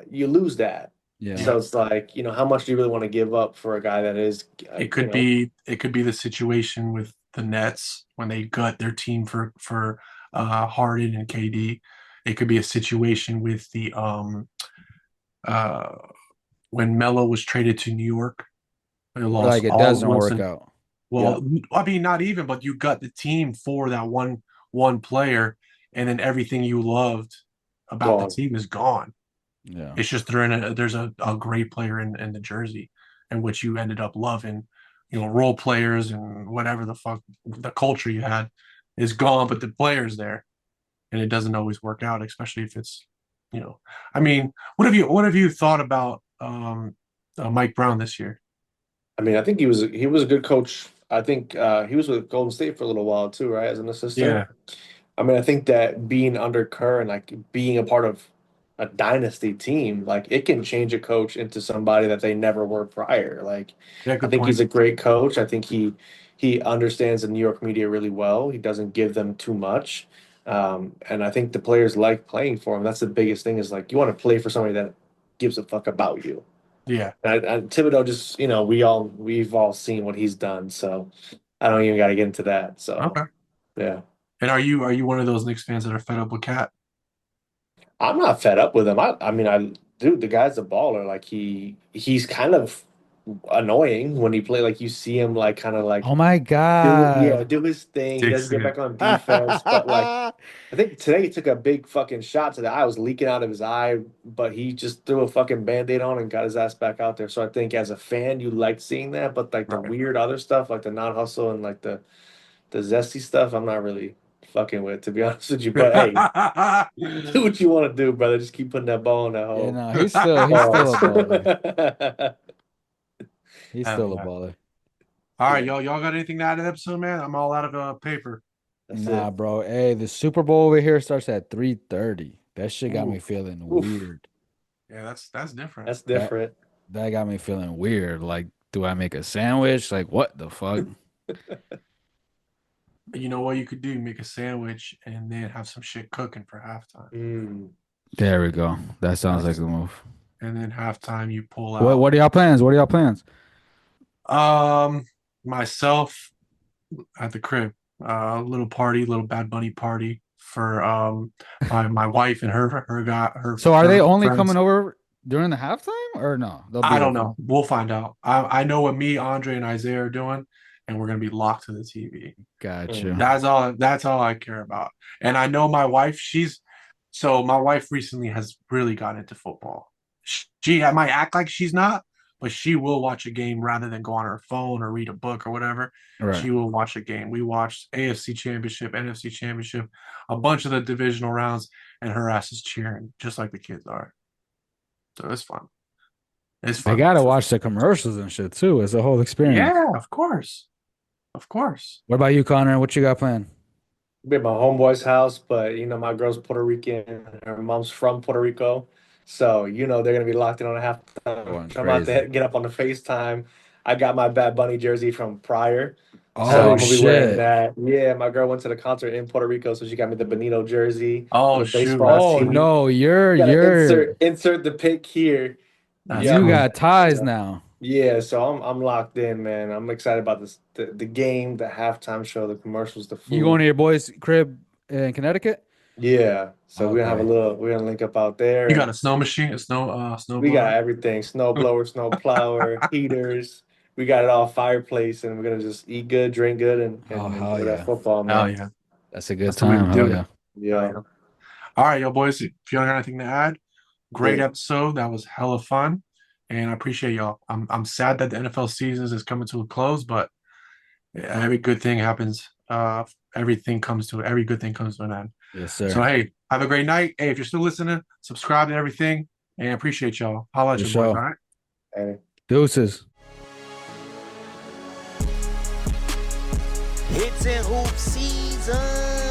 You lose that. Yeah. So Yeah. it's like, how much do you really want to give up for a guy that is, It could be the situation with the Nets when they gut their team for Harden and KD. It could be a situation with the uh when Melo was traded to New York. They Or lost like it all doesn't once work and out. well, Yep. I mean not even, but you got the team for that one player, and then everything you loved about the gone. team is gone. Yeah. It's just there's a great player in the jersey, in which you ended up loving, role players and whatever the fuck the culture you had is gone, but the player's there, and it doesn't always work out, especially if it's, I mean, what have you thought about Mike Brown this year? I mean, I think he was a good coach. I think he was with Golden State for a little while too, right, as an assistant. Yeah, I mean, I think that being under Kerr and like being a part of a dynasty team, like it can change a coach into somebody that they never were prior. Like, yeah, I good think he's point. a great coach. I think he understands the New York media really well. He doesn't give them too much, and I think the players like playing for him. That's the biggest thing is like you want to play for somebody that gives a fuck about you. Yeah, And Thibodeau just, we've all seen what he's done, so I don't even got to get into that. So okay. yeah. And are you one of those Knicks fans that are fed up with Cat? I'm not fed up with him. I mean, dude, the guy's a baller. Like he's kind of annoying when he play. Like you see him like kind of like Oh my God. do his thing. He doesn't Takes get it. back on defense, but like I think today he took a big fucking shot to the eye. It was leaking out of his eye, but he just threw a fucking band-aid on and got his ass back out there. So I think as a fan, you like seeing that, but like the Right. weird other stuff, like the non-hustle and like the zesty stuff, I'm not really fucking with, to be honest with you. But hey, do what you want to do, brother. Just keep putting that ball in that Yeah, hole. no, he's still a Pause. baller. He's Hell still a yeah. baller. All right, Yeah, y'all got anything to add to the episode, man? I'm all out of paper. that's Nah, it. bro. Hey, the Super Bowl over here starts at 3:30. That shit got me Ooh, feeling Oof, weird. yeah, that's different. that's That different. that got me feeling weird. Like, do I make a sandwich? Like, what the fuck? You know what you could do? Make a sandwich and then have some shit cooking for halftime. Mm. There we go. That sounds like That's the move. and then halftime you pull What out. what are y'all plans? What are y'all plans? Myself at the crib, little party, little Bad Bunny party for my wife and her got So are they her only coming friends. over during the halftime or no? They'll be I there don't for know. We'll find out. I know what me, Andre, and Isaiah are doing, and we're gonna be locked to the TV. Mm. gotcha. That's all I care about. And I know my wife, my wife recently has really gotten into football. She might act like she's not, but she will watch a game rather than go on her phone or read a book or whatever. Right. She will watch a game. We watched AFC Championship, NFC Championship, a bunch of the divisional rounds, and her ass is cheering just like the kids are. So it's fun. It's They fun. gotta watch the commercials and shit too. It's a whole experience. Yeah, of course. Of course. What about you, Connor? What you got planned? Be at my homeboy's house, but you know, my girl's Puerto Rican, her mom's from Puerto Rico. So, you know, they're gonna be locked in on a halftime. Going I'm about crazy. to get up on the FaceTime. I got my Bad Bunny jersey from prior. So Oh I'm gonna be wearing shit. that. Yeah, my girl went to the concert in Puerto Rico, so she got me the Benito jersey, Oh little shoot. baseball Oh tee. no, you're Gotta you're insert the pic here. That's you Yep. funny. got ties So, now. yeah, so I'm locked in, man. I'm excited about this the game, the halftime show, the commercials, the You going food. to your boy's crib in Connecticut? Yeah. So Okay. we're gonna link up out there You got and a snow machine, a snow we got blower. everything. Snow blower, snow plower, heaters. We got it all fireplace and we're gonna just eat good, drink good Oh and hell enjoy that yeah. football, Hell man. yeah. That's a good That's the way to time. Hell do it. yeah. Hell Yeah. yeah. All right, yo, boys. If you don't got anything to add, great Good. episode. That was hella fun. And I appreciate y'all. I'm sad that the NFL season is coming to a close, but every good thing happens. Every good thing comes to an end. Yes, So sir. hey, have a great night. Hey, if you're still listening, subscribe to everything. And I appreciate y'all. Holla at For your boys, all sure. right? And Deuces. Hits and hoop season.